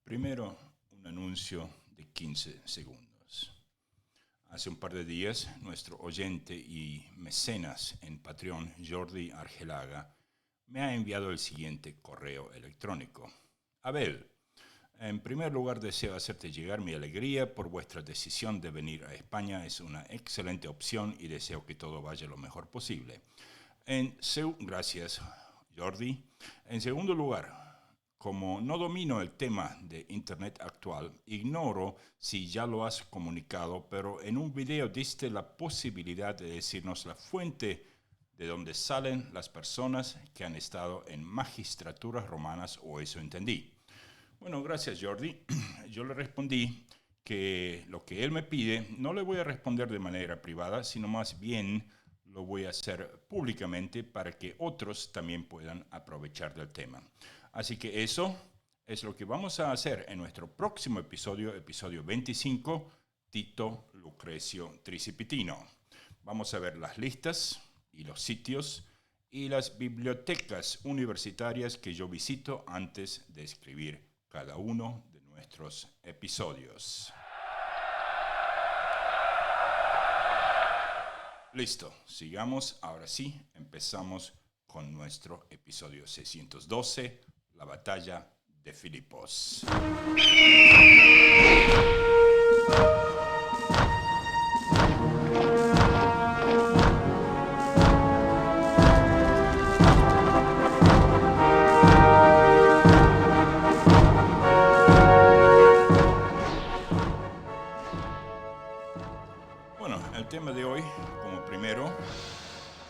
Primero, un anuncio de 15 segundos. Hace un par de días, nuestro oyente y mecenas en Patreon, Jordi Argelaga, me ha enviado el siguiente correo electrónico. Abel, en primer lugar deseo hacerte llegar mi alegría por vuestra decisión de venir a España. Es una excelente opción y deseo que todo vaya lo mejor posible. Gracias, Jordi. En segundo lugar, como no domino el tema de Internet actual, ignoro si ya lo has comunicado, pero en un video diste la posibilidad de decirnos la fuente de donde salen las personas que han estado en magistraturas romanas, o eso entendí. Bueno, gracias, Jordi. Yo le respondí que lo que él me pide no le voy a responder de manera privada, sino más bien lo voy a hacer públicamente para que otros también puedan aprovechar del tema. Así que eso es lo que vamos a hacer en nuestro próximo episodio, episodio 25, Tito Lucrecio Tricipitino. Vamos a ver las listas y los sitios y las bibliotecas universitarias que yo visito antes de escribir cada uno de nuestros episodios. Listo, sigamos. Ahora sí, empezamos con nuestro episodio 612, la batalla de Filipos. Bueno, el tema de hoy, como primero,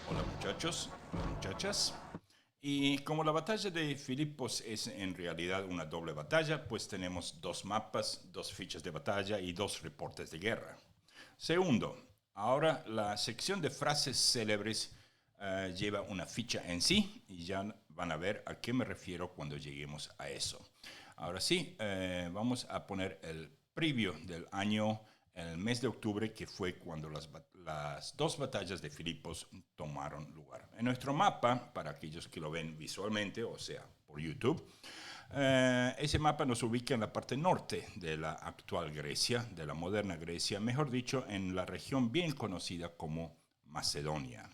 hola muchachos, hola muchachas. Y como la batalla de Filipos es en realidad una doble batalla, pues tenemos dos mapas, dos fichas de batalla y dos reportes de guerra. Segundo, ahora la sección de frases célebres lleva una ficha en sí y ya van a ver a qué me refiero cuando lleguemos a eso. Ahora sí, vamos a poner el preview del año en el mes de octubre, que fue cuando las dos batallas de Filipos tomaron lugar. En nuestro mapa, para aquellos que lo ven visualmente, o sea, por YouTube, ese mapa nos ubica en la parte norte de la actual Grecia, de la moderna Grecia, mejor dicho, en la región bien conocida como Macedonia.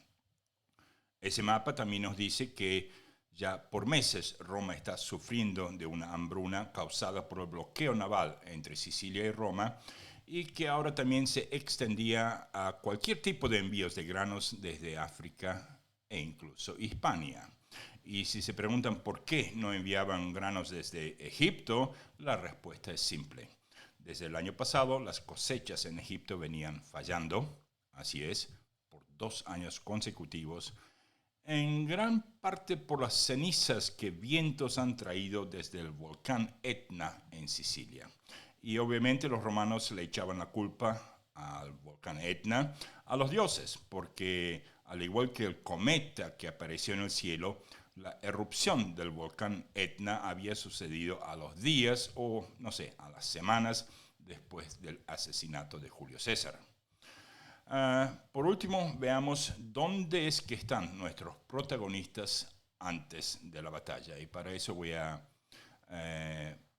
Ese mapa también nos dice que ya por meses Roma está sufriendo de una hambruna causada por el bloqueo naval entre Sicilia y Roma, y que ahora también se extendía a cualquier tipo de envíos de granos desde África e incluso Hispania. Y si se preguntan por qué no enviaban granos desde Egipto, la respuesta es simple. Desde el año pasado las cosechas en Egipto venían fallando, así es, por 2 años consecutivos, en gran parte por las cenizas que vientos han traído desde el volcán Etna en Sicilia. Y obviamente los romanos le echaban la culpa al volcán Etna a los dioses, porque al igual que el cometa que apareció en el cielo, la erupción del volcán Etna había sucedido a los días o, no sé, a las semanas después del asesinato de Julio César. Por último, veamos dónde es que están nuestros protagonistas antes de la batalla. Y para eso voy a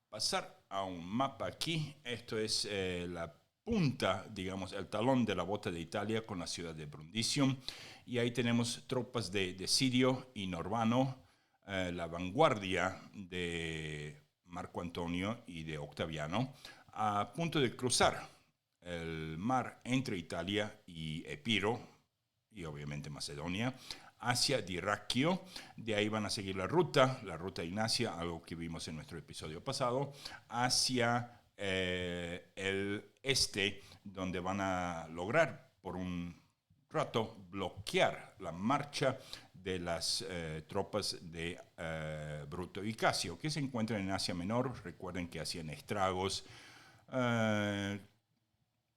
pasar a un mapa aquí. Esto es la punta, digamos, el talón de la bota de Italia con la ciudad de Brundisium. Y ahí tenemos tropas de Sirio y Norbano, la vanguardia de Marco Antonio y de Octaviano, a punto de cruzar el mar entre Italia y Epiro, y obviamente Macedonia, hacia Dyrraquio. De ahí van a seguir la ruta Ignacia, algo que vimos en nuestro episodio pasado, hacia el este, donde van a lograr por un rato bloquear la marcha de las tropas de Bruto y Casio, que se encuentran en Asia Menor. Recuerden que hacían estragos,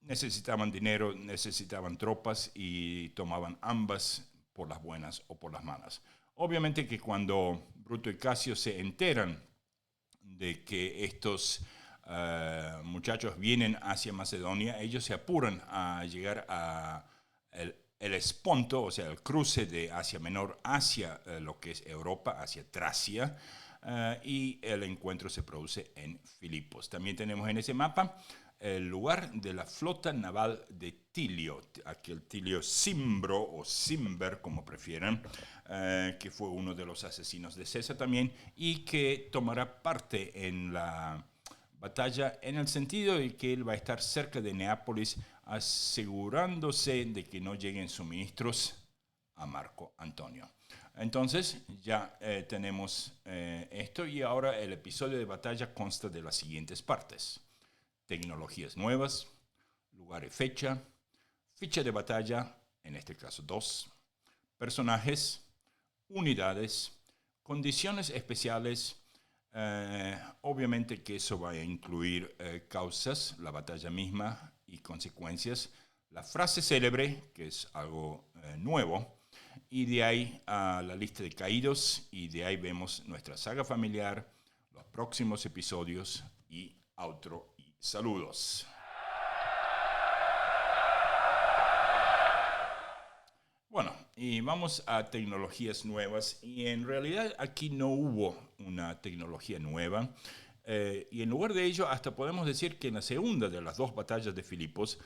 necesitaban dinero, necesitaban tropas y tomaban ambas por las buenas o por las malas. Obviamente que cuando Bruto y Casio se enteran de que estos muchachos vienen hacia Macedonia, ellos se apuran a llegar a el Esponto, o sea, el cruce de Asia Menor hacia lo que es Europa, hacia Tracia, y el encuentro se produce en Filipos. También tenemos en ese mapa el lugar de la flota naval de Tilio, aquel Tilio Cimbro o Cimber, como prefieran, que fue uno de los asesinos de César también y que tomará parte en la batalla en el sentido de que él va a estar cerca de Neápolis asegurándose de que no lleguen suministros a Marco Antonio. Entonces ya tenemos esto y ahora el episodio de batalla consta de las siguientes partes: tecnologías nuevas, lugar y fecha, ficha de batalla, en este caso 2, personajes, unidades, condiciones especiales. Obviamente que eso va a incluir causas, la batalla misma y consecuencias, la frase célebre, que es algo nuevo, y de ahí a la lista de caídos, y de ahí vemos nuestra saga familiar, los próximos episodios y outro y saludos. Bueno, y vamos a tecnologías nuevas, y en realidad aquí no hubo una tecnología nueva, y en lugar de ello hasta podemos decir que en la segunda de las dos batallas de Filipos,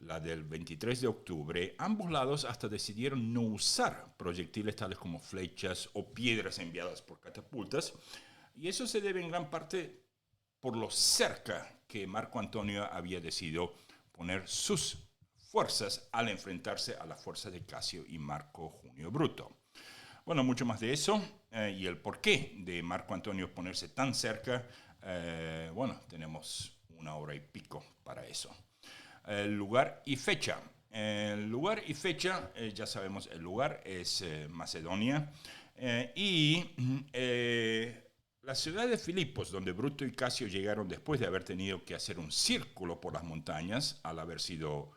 la del 23 de octubre, ambos lados hasta decidieron no usar proyectiles tales como flechas o piedras enviadas por catapultas, y eso se debe en gran parte por lo cerca que Marco Antonio había decidido poner sus fuerzas al enfrentarse a la fuerza de Casio y Marco Junio Bruto. Bueno, mucho más de eso y el porqué de Marco Antonio ponerse tan cerca, bueno, tenemos 1 hora y pico para eso. El lugar y fecha. El lugar y fecha, ya sabemos, el lugar es Macedonia y la ciudad de Filipos, donde Bruto y Casio llegaron después de haber tenido que hacer un círculo por las montañas, al haber sido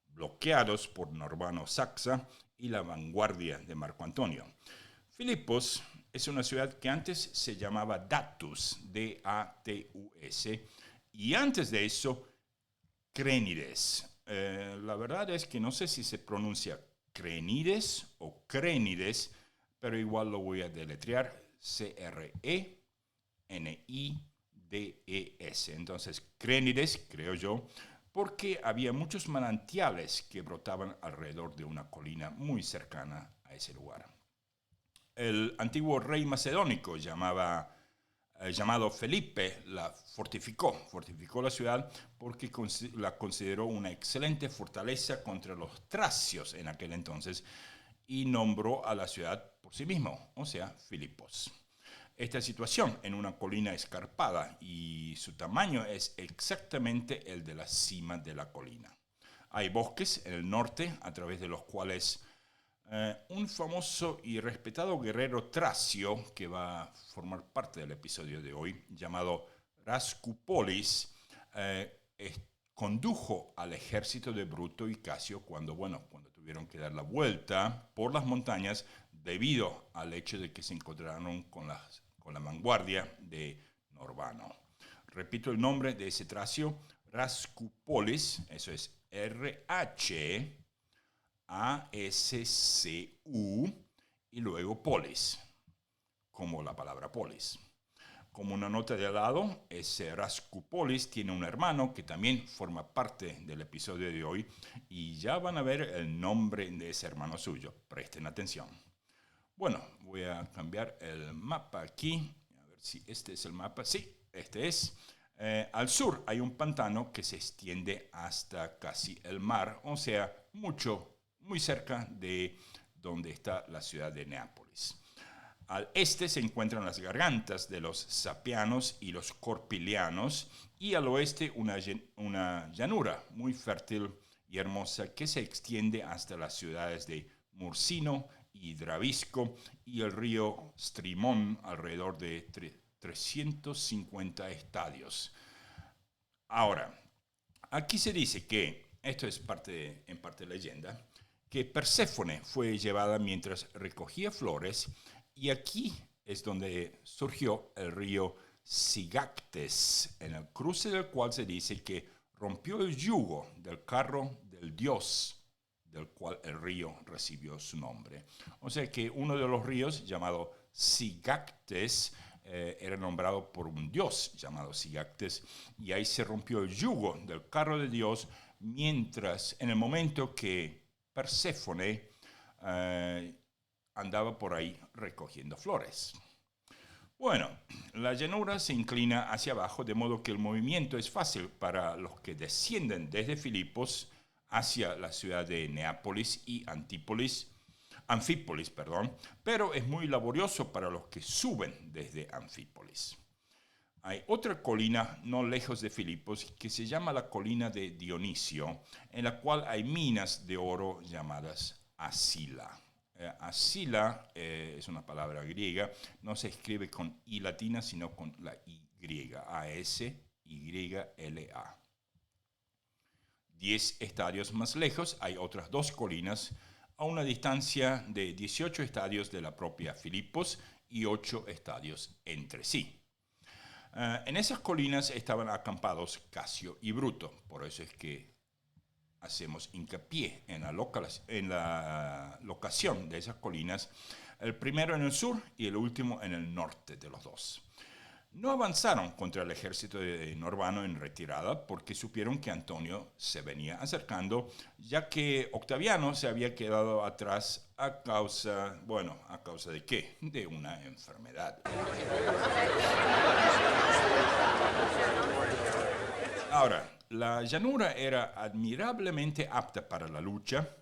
bloqueados por Norbano Saxa y la vanguardia de Marco Antonio. Filipos es una ciudad que antes se llamaba Datus, D-A-T-U-S, y antes de eso, Crénides. La verdad es que no sé si se pronuncia Crénides o Crénides, pero igual lo voy a deletrear, C-R-E-N-I-D-E-S. Entonces, Crénides, creo yo, porque había muchos manantiales que brotaban alrededor de una colina muy cercana a ese lugar. El antiguo rey macedónico llamado Felipe la fortificó la ciudad porque la consideró una excelente fortaleza contra los tracios en aquel entonces y nombró a la ciudad por sí mismo, o sea, Filipos. Esta situación en una colina escarpada y su tamaño es exactamente el de la cima de la colina. Hay bosques en el norte a través de los cuales un famoso y respetado guerrero tracio que va a formar parte del episodio de hoy, llamado Rascupolis, condujo al ejército de Bruto y Casio cuando tuvieron que dar la vuelta por las montañas debido al hecho de que se encontraron con la vanguardia de Norbano. Repito el nombre de ese tracio, Rascupolis, eso es R-H-A-S-C-U y luego polis, como la palabra polis. Como una nota de al lado, ese Rascupolis tiene un hermano que también forma parte del episodio de hoy y ya van a ver el nombre de ese hermano suyo. Presten atención. Bueno, voy a cambiar el mapa aquí. A ver si este es el mapa. Sí, este es. Al sur hay un pantano que se extiende hasta casi el mar, o sea, muy cerca de donde está la ciudad de Neápolis. Al este se encuentran las gargantas de los sapianos y los corpilianos, y al oeste una llanura muy fértil y hermosa que se extiende hasta las ciudades de Mursino y Dravisco y el río Strimón alrededor de 350 estadios. Ahora, aquí se dice que, esto es en parte leyenda, que Perséfone fue llevada mientras recogía flores y aquí es donde surgió el río Sigactes, en el cruce del cual se dice que rompió el yugo del carro del dios del cual el río recibió su nombre. O sea que uno de los ríos, llamado Sigactes, era nombrado por un dios llamado Sigactes, y ahí se rompió el yugo del carro de Dios, mientras en el momento que Perséfone andaba por ahí recogiendo flores. Bueno, la llanura se inclina hacia abajo, de modo que el movimiento es fácil para los que descienden desde Filipos hacia la ciudad de Neápolis y Anfípolis, pero es muy laborioso para los que suben desde Anfípolis. Hay otra colina no lejos de Filipos que se llama la colina de Dionisio, en la cual hay minas de oro llamadas Asila. Asila es una palabra griega, no se escribe con I latina, sino con la Y, A-S-Y-L-A. 10 estadios más lejos hay otras dos colinas a una distancia de 18 estadios de la propia Filipos y 8 estadios entre sí. En esas colinas estaban acampados Casio y Bruto, por eso es que hacemos hincapié en la locación de esas colinas, el primero en el sur y el último en el norte de los dos. No avanzaron contra el ejército de Norbano en retirada porque supieron que Antonio se venía acercando, ya que Octaviano se había quedado atrás a causa ¿de qué? De una enfermedad. Ahora, la llanura era admirablemente apta para la lucha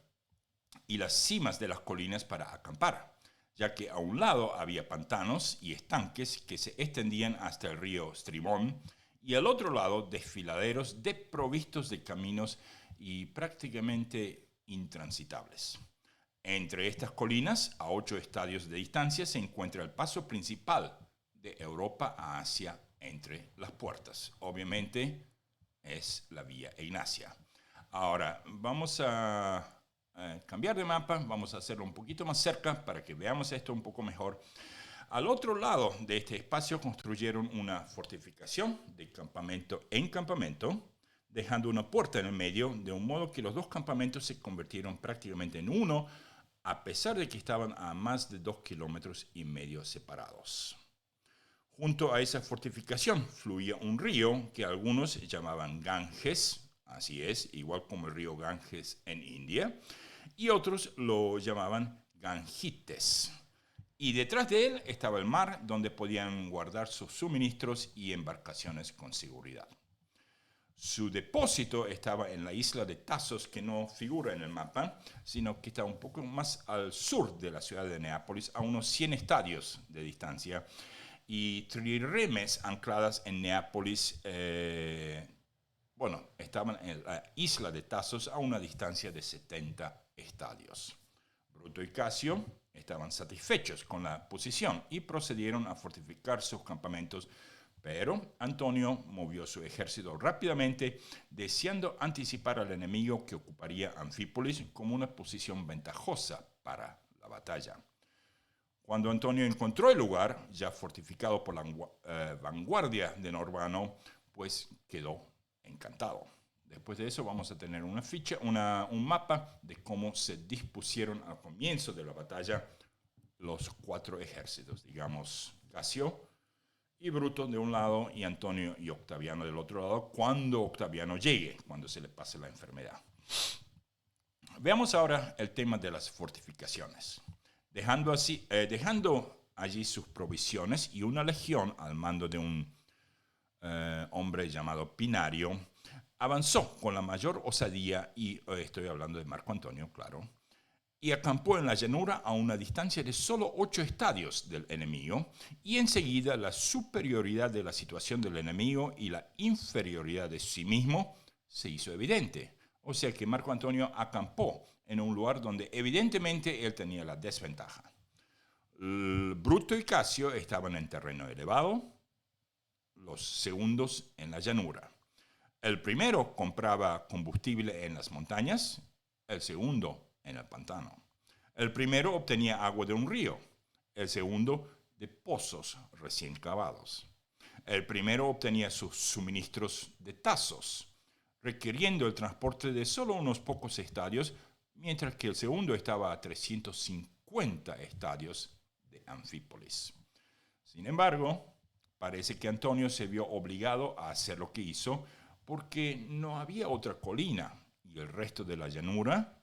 y las cimas de las colinas para acampar, ya que a un lado había pantanos y estanques que se extendían hasta el río Strimón, y al otro lado desfiladeros desprovistos de caminos y prácticamente intransitables. Entre estas colinas, a 8 estadios de distancia, se encuentra el paso principal de Europa a Asia entre las puertas. Obviamente es la Vía Egnacia. Ahora, vamos a cambiar de mapa, vamos a hacerlo un poquito más cerca para que veamos esto un poco mejor. Al otro lado de este espacio construyeron una fortificación de campamento en campamento, dejando una puerta en el medio, de un modo que los dos campamentos se convirtieron prácticamente en uno, a pesar de que estaban a más de 2,5 kilómetros separados. Junto a esa fortificación fluía un río que algunos llamaban Ganges, así es, igual como el río Ganges en India, y otros lo llamaban Gangites. Y detrás de él estaba el mar, donde podían guardar sus suministros y embarcaciones con seguridad. Su depósito estaba en la isla de Tasos, que no figura en el mapa, sino que está un poco más al sur de la ciudad de Neápolis, a unos 100 estadios de distancia, y trirremes ancladas en Neápolis, estaban en la isla de Tasos a una distancia de 70 estadios. Bruto y Casio estaban satisfechos con la posición y procedieron a fortificar sus campamentos, pero Antonio movió su ejército rápidamente, deseando anticipar al enemigo que ocuparía Anfípolis como una posición ventajosa para la batalla. Cuando Antonio encontró el lugar, ya fortificado por la vanguardia de Norbano, pues quedó encantado. Después de eso vamos a tener una ficha, un mapa de cómo se dispusieron al comienzo de la batalla los 4 ejércitos, digamos, Casio y Bruto de un lado y Antonio y Octaviano del otro lado, cuando Octaviano llegue, cuando se le pase la enfermedad. Veamos ahora el tema de las fortificaciones. Dejando allí sus provisiones y una legión al mando de un hombre llamado Pinario, avanzó con la mayor osadía, y estoy hablando de Marco Antonio, claro, y acampó en la llanura a una distancia de solo 8 estadios del enemigo, y enseguida la superioridad de la situación del enemigo y la inferioridad de sí mismo se hizo evidente. O sea que Marco Antonio acampó en un lugar donde evidentemente él tenía la desventaja. Bruto y Casio estaban en terreno elevado, los segundos en la llanura. El primero compraba combustible en las montañas, el segundo en el pantano. El primero obtenía agua de un río, el segundo de pozos recién cavados. El primero obtenía sus suministros de Tasos, requiriendo el transporte de solo unos pocos estadios, mientras que el segundo estaba a 350 estadios de Anfípolis. Sin embargo, parece que Antonio se vio obligado a hacer lo que hizo porque no había otra colina y el resto de la llanura,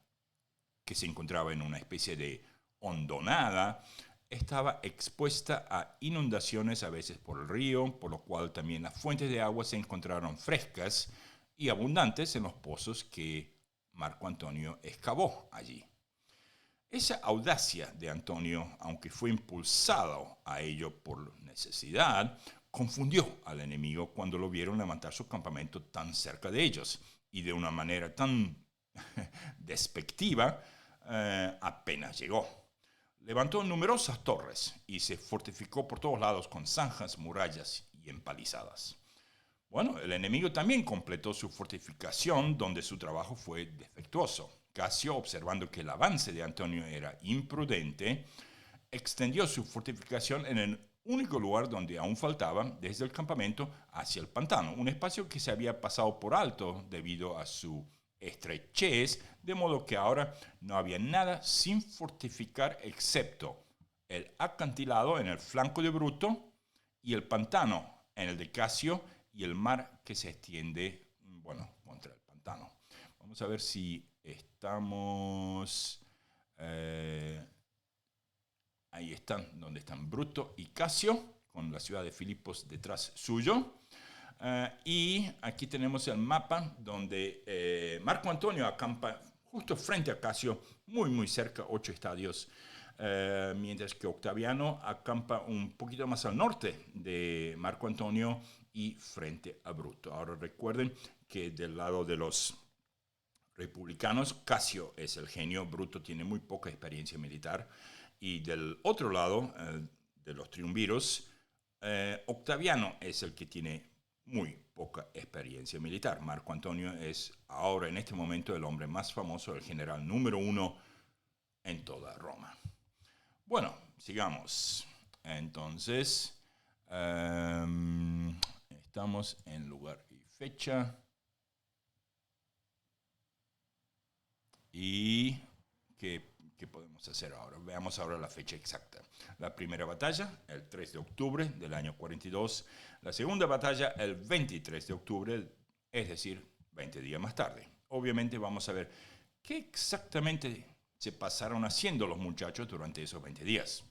que se encontraba en una especie de hondonada, estaba expuesta a inundaciones a veces por el río, por lo cual también las fuentes de agua se encontraron frescas y abundantes en los pozos que Marco Antonio excavó allí. Esa audacia de Antonio, aunque fue impulsado a ello por necesidad, confundió al enemigo cuando lo vieron levantar su campamento tan cerca de ellos y de una manera tan despectiva apenas llegó. Levantó numerosas torres y se fortificó por todos lados con zanjas, murallas y empalizadas. Bueno, el enemigo también completó su fortificación donde su trabajo fue defectuoso. Casio, observando que el avance de Antonio era imprudente, extendió su fortificación en el único lugar donde aún faltaba, desde el campamento hacia el pantano, un espacio que se había pasado por alto debido a su estrechez, de modo que ahora no había nada sin fortificar excepto el acantilado en el flanco de Bruto y el pantano en el de Casio y el mar que se extiende, bueno, contra el pantano. Vamos a ver si estamos... ahí están, donde están Bruto y Casio, con la ciudad de Filipos detrás suyo. Y aquí tenemos el mapa donde Marco Antonio acampa justo frente a Casio, muy muy cerca, 8 estadios, mientras que Octaviano acampa un poquito más al norte de Marco Antonio y frente a Bruto. Ahora recuerden que del lado de los republicanos, Casio es el genio, Bruto tiene muy poca experiencia militar, y del otro lado, de los triunviros, Octaviano es el que tiene muy poca experiencia militar. Marco Antonio es ahora, en este momento, el hombre más famoso, el general número 1 en toda Roma. Bueno, sigamos. Entonces, estamos en lugar y fecha. ¿Y qué podemos hacer ahora? Veamos ahora la fecha exacta. La primera batalla, el 3 de octubre del año 42. La segunda batalla, el 23 de octubre, es decir, 20 días más tarde. Obviamente vamos a ver qué exactamente se pasaron haciendo los muchachos durante esos 20 días.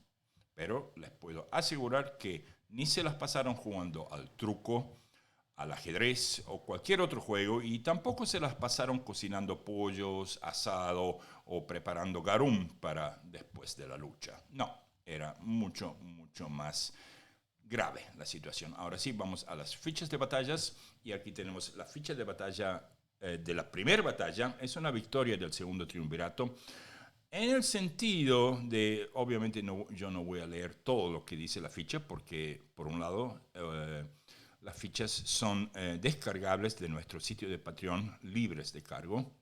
Pero les puedo asegurar que ni se las pasaron jugando al truco, al ajedrez o cualquier otro juego, y tampoco se las pasaron cocinando pollos, asado o preparando garum para después de la lucha. No, era mucho, mucho más grave la situación. Ahora sí, vamos a las fichas de batallas, y aquí tenemos la ficha de batalla de la primera batalla. Es una victoria del segundo triunvirato, en el sentido de, obviamente yo no voy a leer todo lo que dice la ficha, porque por un lado las fichas son descargables de nuestro sitio de Patreon, libres de cargo.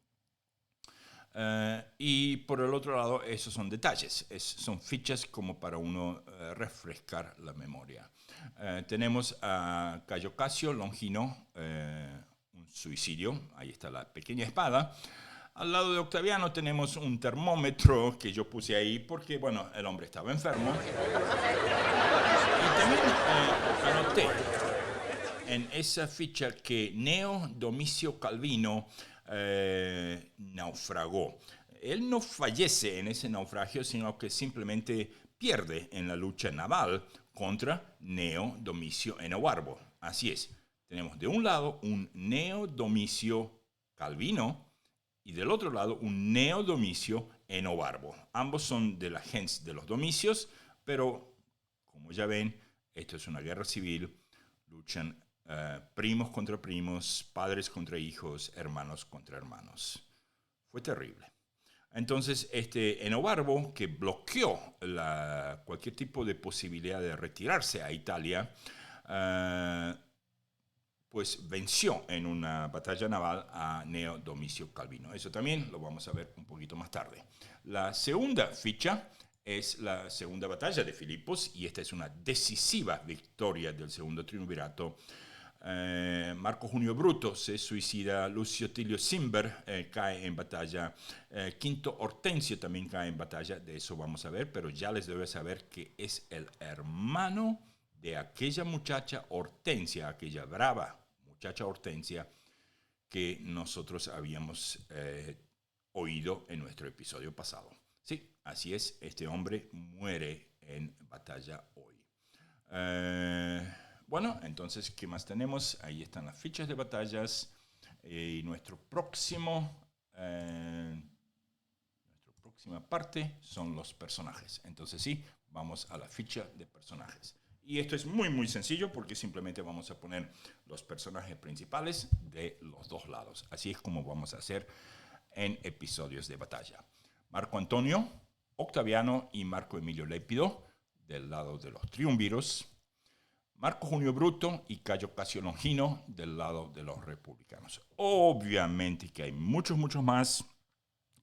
Y por el otro lado, esos son detalles, son fichas como para uno refrescar la memoria. Tenemos a Cayo Casio Longino, un suicidio, ahí está la pequeña espada. Al lado de Octaviano tenemos un termómetro que yo puse ahí porque, bueno, el hombre estaba enfermo. Y también anoté en esa ficha que Gneo Domicio Calvino naufragó. Él no fallece en ese naufragio, sino que simplemente pierde en la lucha naval contra Gneo Domicio Enobarbo. Así es, tenemos de un lado un Gneo Domicio Calvino y del otro lado un Gneo Domicio Enobarbo. Ambos son de la gens de los Domicios, pero como ya ven, esto es una guerra civil, luchan primos contra primos, padres contra hijos, hermanos contra hermanos. Fue terrible. Entonces, Enobarbo, que bloqueó cualquier tipo de posibilidad de retirarse a Italia, pues venció en una batalla naval a Gneo Domicio Calvino. Eso también lo vamos a ver un poquito más tarde. La segunda ficha es la segunda batalla de Filipos, y esta es una decisiva victoria del segundo triunvirato. Marco Junio Bruto se suicida, Lucio Tilio Cimber cae en batalla, Quinto Hortensio también cae en batalla, de eso vamos a ver, pero ya les debo saber que es el hermano de aquella muchacha Hortensia, aquella brava muchacha Hortensia que nosotros habíamos oído en nuestro episodio pasado. Sí, así es, este hombre muere en batalla hoy. Bueno, entonces, ¿qué más tenemos? Ahí están las fichas de batallas y nuestra próxima parte son los personajes. Entonces sí, vamos a la ficha de personajes. Y esto es muy, muy sencillo porque simplemente vamos a poner los personajes principales de los dos lados. Así es como vamos a hacer en episodios de batalla. Marco Antonio, Octaviano y Marco Emilio Lépido del lado de los triunviros. Marco Junio Bruto y Cayo Casio Longino del lado de los republicanos. Obviamente que hay muchos, muchos más.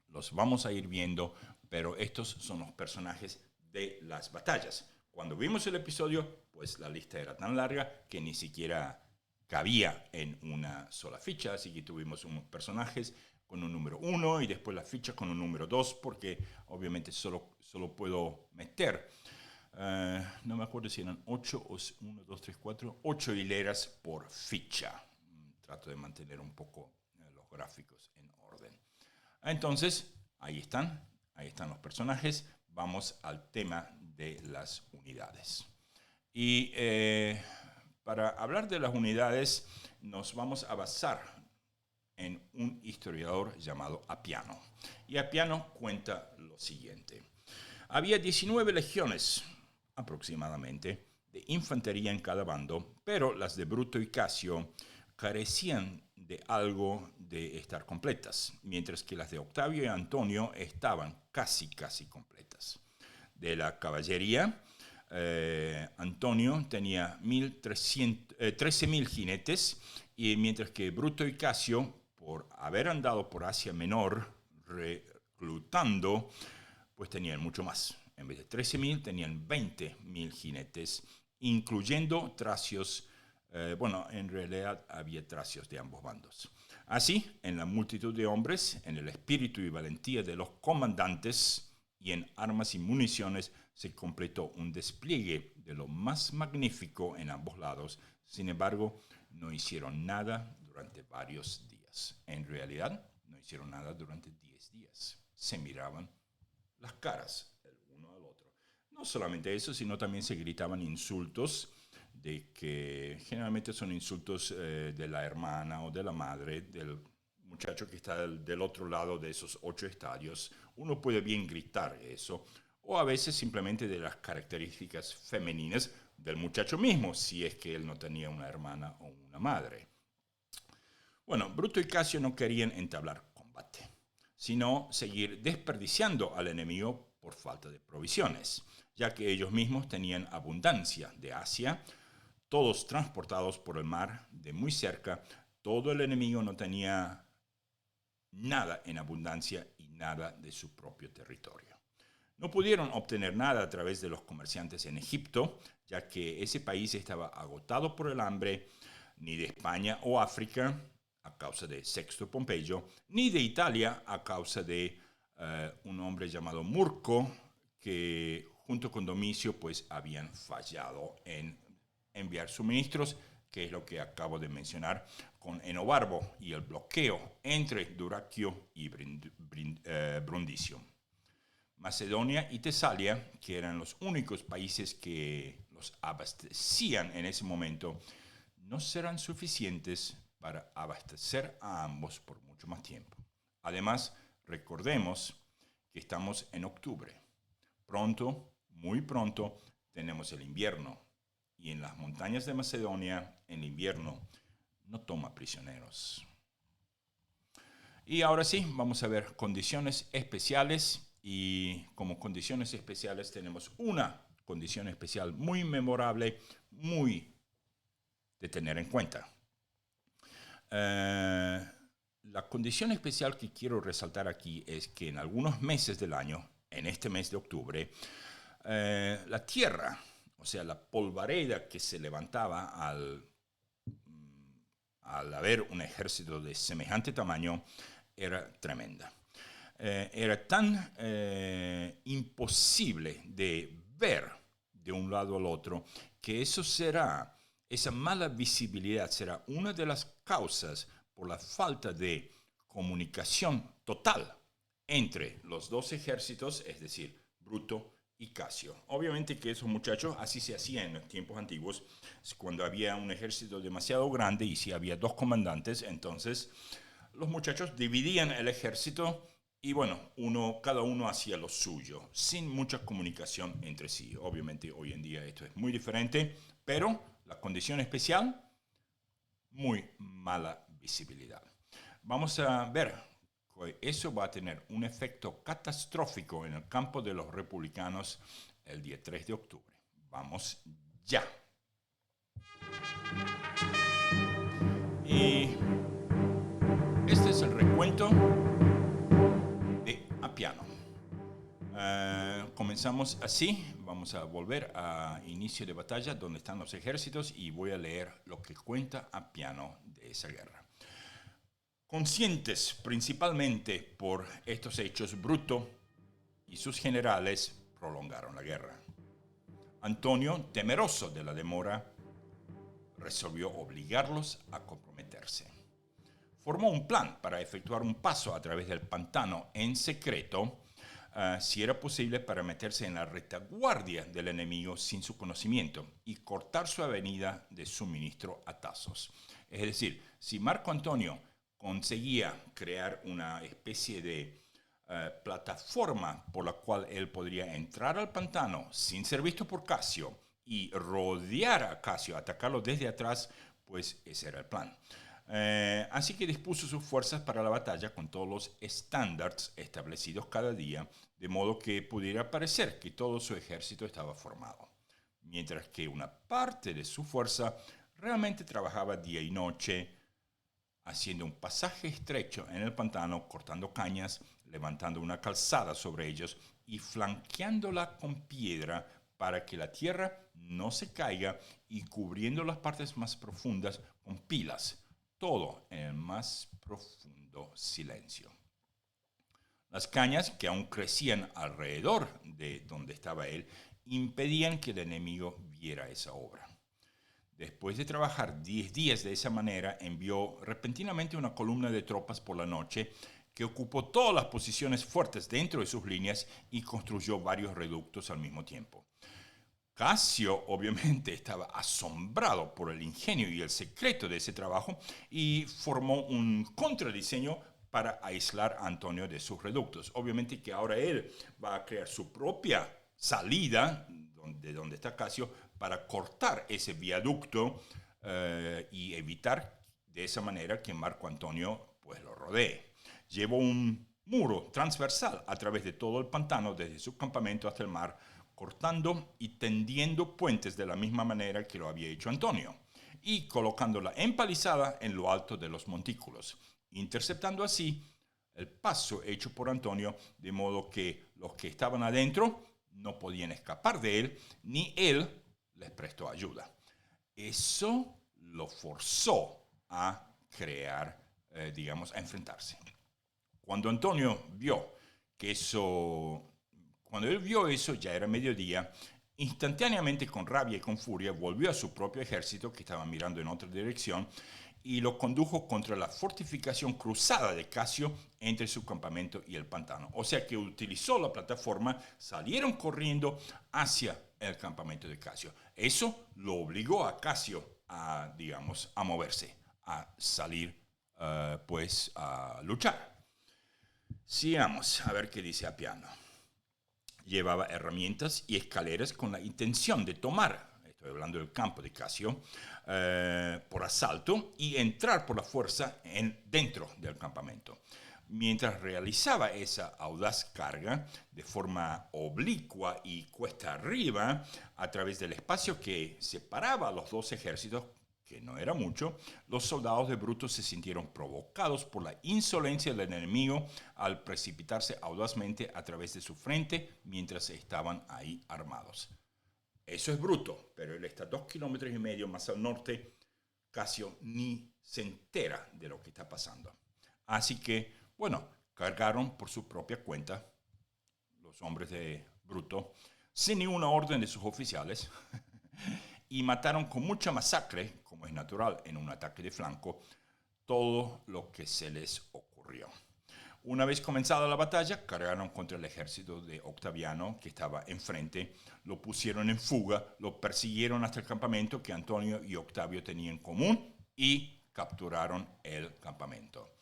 Los vamos a ir viendo, pero estos son los personajes de las batallas. Cuando vimos el episodio, pues la lista era tan larga que ni siquiera cabía en una sola ficha, así que tuvimos unos personajes con un número 1 y después la ficha con un número 2, porque obviamente solo puedo meter, no me acuerdo si eran 8 o 1, 2, 3, 4, 8 hileras por ficha. Trato de mantener un poco los gráficos en orden. Entonces, ahí están los personajes. Vamos al tema de las unidades. Y para hablar de las unidades, nos vamos a basar en un historiador llamado Apiano. Y Apiano cuenta lo siguiente. Había 19 legiones, aproximadamente, de infantería en cada bando, pero las de Bruto y Casio carecían de algo de estar completas, mientras que las de Octavio y Antonio estaban casi completas. De la caballería, Antonio tenía 13.000 jinetes, y mientras que Bruto y Casio, por haber andado por Asia Menor reclutando, pues tenían mucho más. En vez de 13.000, tenían 20.000 jinetes, incluyendo tracios. Bueno, en realidad había tracios de ambos bandos. Así, en la multitud de hombres, en el espíritu y valentía de los comandantes y en armas y municiones, se completó un despliegue de lo más magnífico en ambos lados. Sin embargo, no hicieron nada durante varios días. En realidad, no hicieron nada durante 10 días. Se miraban las caras el uno al otro. No solamente eso, sino también se gritaban insultos, de que generalmente son insultos de la hermana o de la madre del muchacho que está del otro lado de esos 8 estadios. Uno puede bien gritar eso, o a veces simplemente de las características femeninas del muchacho mismo, si es que él no tenía una hermana o una madre. Bueno, Bruto y Casio no querían entablar combate, sino seguir desperdiciando al enemigo por falta de provisiones, ya que ellos mismos tenían abundancia de Asia, todos transportados por el mar de muy cerca. Todo el enemigo no tenía nada en abundancia y nada de su propio territorio. No pudieron obtener nada a través de los comerciantes en Egipto, ya que ese país estaba agotado por el hambre, ni de España o África, a causa de Sexto Pompeyo, ni de Italia, a causa de un hombre llamado Murco, que junto con Domicio pues habían fallado en enviar suministros, que es lo que acabo de mencionar con Enobarbo y el bloqueo entre Duracio y Brundicio. Macedonia y Tesalia, que eran los únicos países que los abastecían en ese momento, no serán suficientes para abastecer a ambos por mucho más tiempo. Además, recordemos que estamos en octubre. Pronto, muy pronto, tenemos el invierno. Y en las montañas de Macedonia, el invierno no toma prisioneros. Y ahora sí, vamos a ver condiciones especiales. Y como condiciones especiales tenemos una condición especial muy memorable, muy de tener en cuenta. La condición especial que quiero resaltar aquí es que en algunos meses del año, en este mes de octubre, la tierra, o sea, la polvareda que se levantaba al haber un ejército de semejante tamaño, era tremenda. Era tan imposible de ver de un lado al otro que esa mala visibilidad será una de las causas por la falta de comunicación total entre los dos ejércitos, es decir, Bruto y Casio. Obviamente que esos muchachos, así se hacía en los tiempos antiguos, cuando había un ejército demasiado grande y si había dos comandantes, entonces los muchachos dividían el ejército y bueno, cada uno hacía lo suyo, sin mucha comunicación entre sí. Obviamente hoy en día esto es muy diferente, pero la condición especial, muy mala visibilidad. Vamos a ver que eso va a tener un efecto catastrófico en el campo de los republicanos el día 3 de octubre. Vamos ya. Y este es el recuento de Apiano. Comenzamos así, vamos a volver a inicio de batalla donde están los ejércitos y voy a leer lo que cuenta Apiano de esa guerra. Conscientes principalmente por estos hechos, Bruto y sus generales prolongaron la guerra. Antonio, temeroso de la demora, resolvió obligarlos a comprometerse. Formó un plan para efectuar un paso a través del pantano en secreto, si era posible, para meterse en la retaguardia del enemigo sin su conocimiento y cortar su avenida de suministro a Tasos. Es decir, si Marco Antonio conseguía crear una especie de plataforma por la cual él podría entrar al pantano sin ser visto por Casio y rodear a Casio, atacarlo desde atrás, pues ese era el plan. Así que dispuso sus fuerzas para la batalla con todos los estándares establecidos cada día, de modo que pudiera parecer que todo su ejército estaba formado, mientras que una parte de su fuerza realmente trabajaba día y noche, haciendo un pasaje estrecho en el pantano, cortando cañas, levantando una calzada sobre ellos y flanqueándola con piedra para que la tierra no se caiga y cubriendo las partes más profundas con pilas, todo en el más profundo silencio. Las cañas, que aún crecían alrededor de donde estaba él, impedían que el enemigo viera esa obra. Después de trabajar 10 días de esa manera, envió repentinamente una columna de tropas por la noche que ocupó todas las posiciones fuertes dentro de sus líneas y construyó varios reductos al mismo tiempo. Casio obviamente estaba asombrado por el ingenio y el secreto de ese trabajo y formó un contradiseño para aislar a Antonio de sus reductos. Obviamente que ahora él va a crear su propia salida de donde está Casio para cortar ese viaducto y evitar de esa manera que Marco Antonio pues lo rodee. Llevó un muro transversal a través de todo el pantano desde su campamento hasta el mar, cortando y tendiendo puentes de la misma manera que lo había hecho Antonio, y colocándola empalizada en lo alto de los montículos, interceptando así el paso hecho por Antonio, de modo que los que estaban adentro no podían escapar de él, ni él les prestó ayuda. Eso lo forzó a crear, a enfrentarse. Cuando Antonio vio que cuando él vio eso, ya era mediodía, instantáneamente, con rabia y con furia, volvió a su propio ejército, que estaba mirando en otra dirección, y lo condujo contra la fortificación cruzada de Casio entre su campamento y el pantano. O sea que utilizó la plataforma, salieron corriendo hacia el campamento de Casio. Eso lo obligó a Casio a moverse, a salir, a luchar. Sigamos a ver qué dice Apiano. Llevaba herramientas y escaleras con la intención de tomar, estoy hablando del campo de Casio, por asalto y entrar por la fuerza dentro del campamento. Mientras realizaba esa audaz carga de forma oblicua y cuesta arriba a través del espacio que separaba a los dos ejércitos, que no era mucho, los soldados de Bruto se sintieron provocados por la insolencia del enemigo al precipitarse audazmente a través de su frente mientras estaban ahí armados. Eso es Bruto, pero él está 2,5 kilómetros más al norte. Casio ni se entera de lo que está pasando. Así que, cargaron por su propia cuenta los hombres de Bruto, sin ninguna orden de sus oficiales, y mataron con mucha masacre, como es natural en un ataque de flanco, todo lo que se les ocurrió. Una vez comenzada la batalla, cargaron contra el ejército de Octaviano, que estaba enfrente, lo pusieron en fuga, lo persiguieron hasta el campamento que Antonio y Octavio tenían en común y capturaron el campamento.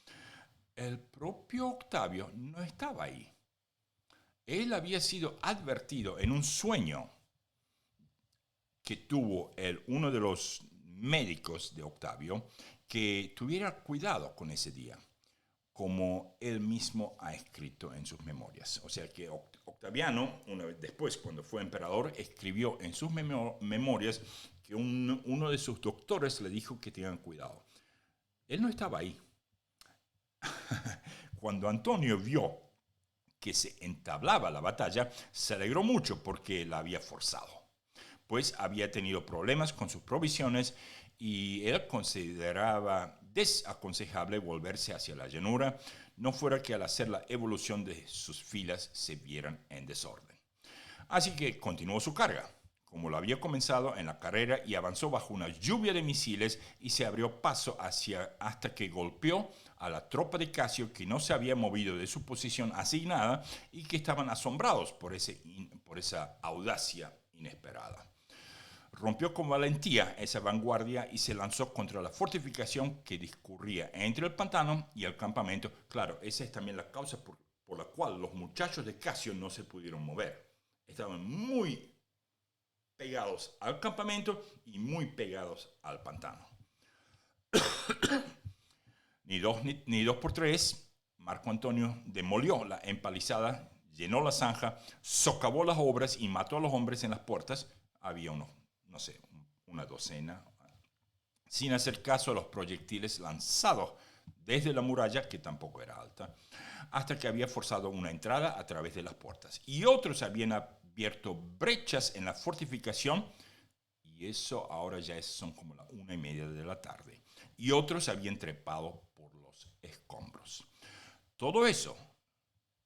El propio Octavio no estaba ahí. Él había sido advertido en un sueño que tuvo uno de los médicos de Octavio que tuviera cuidado con ese día, como él mismo ha escrito en sus memorias. O sea que Octaviano, una vez después, cuando fue emperador, escribió en sus memorias que uno de sus doctores le dijo que tengan cuidado. Él no estaba ahí. Cuando Antonio vio que se entablaba la batalla, se alegró mucho porque la había forzado, pues había tenido problemas con sus provisiones y él consideraba desaconsejable volverse hacia la llanura, no fuera que al hacer la evolución de sus filas se vieran en desorden. Así que continuó su carga, como lo había comenzado en la carrera, y avanzó bajo una lluvia de misiles y se abrió paso hasta que golpeó a la tropa de Casio, que no se había movido de su posición asignada y que estaban asombrados por esa audacia inesperada. Rompió con valentía esa vanguardia y se lanzó contra la fortificación que discurría entre el pantano y el campamento. Claro, esa es también la causa por la cual los muchachos de Casio no se pudieron mover. Estaban muy pegados al campamento y muy pegados al pantano. Ni dos por tres, Marco Antonio demolió la empalizada, llenó la zanja, socavó las obras y mató a los hombres en las puertas. Había una docena, sin hacer caso a los proyectiles lanzados desde la muralla, que tampoco era alta, hasta que había forzado una entrada a través de las puertas. Y otros habían abierto brechas en la fortificación, y eso ahora ya son como la 1:30 de la tarde. Y otros habían trepado por los escombros. Todo eso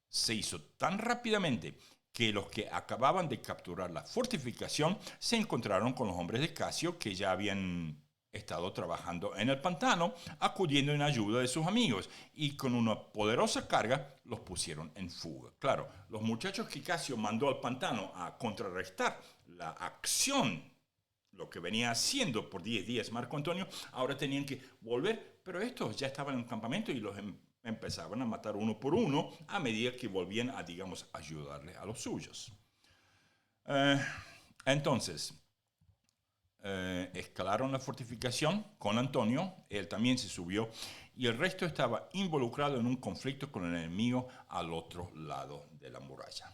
se hizo tan rápidamente que los que acababan de capturar la fortificación se encontraron con los hombres de Casio, que ya habían estado trabajando en el pantano, acudiendo en ayuda de sus amigos, y con una poderosa carga los pusieron en fuga. Claro, los muchachos que Casio mandó al pantano a contrarrestar la acción, lo que venía haciendo por 10 días Marco Antonio, ahora tenían que volver, pero estos ya estaban en el campamento y los empezaban a matar uno por uno a medida que volvían a, digamos, ayudarle a los suyos. Entonces, escalaron la fortificación con Antonio, él también se subió, y el resto estaba involucrado en un conflicto con el enemigo al otro lado de la muralla.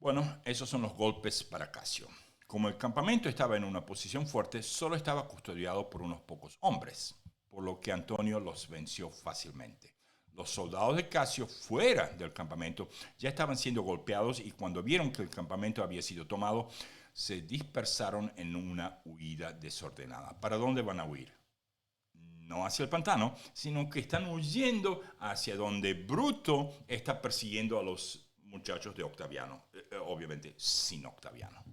Bueno, esos son los golpes para Casio. Como el campamento estaba en una posición fuerte, solo estaba custodiado por unos pocos hombres, por lo que Antonio los venció fácilmente. Los soldados de Casio fuera del campamento ya estaban siendo golpeados, y cuando vieron que el campamento había sido tomado, se dispersaron en una huida desordenada. ¿Para dónde van a huir? No hacia el pantano, sino que están huyendo hacia donde Bruto está persiguiendo a los muchachos de Octaviano, obviamente sin Octaviano.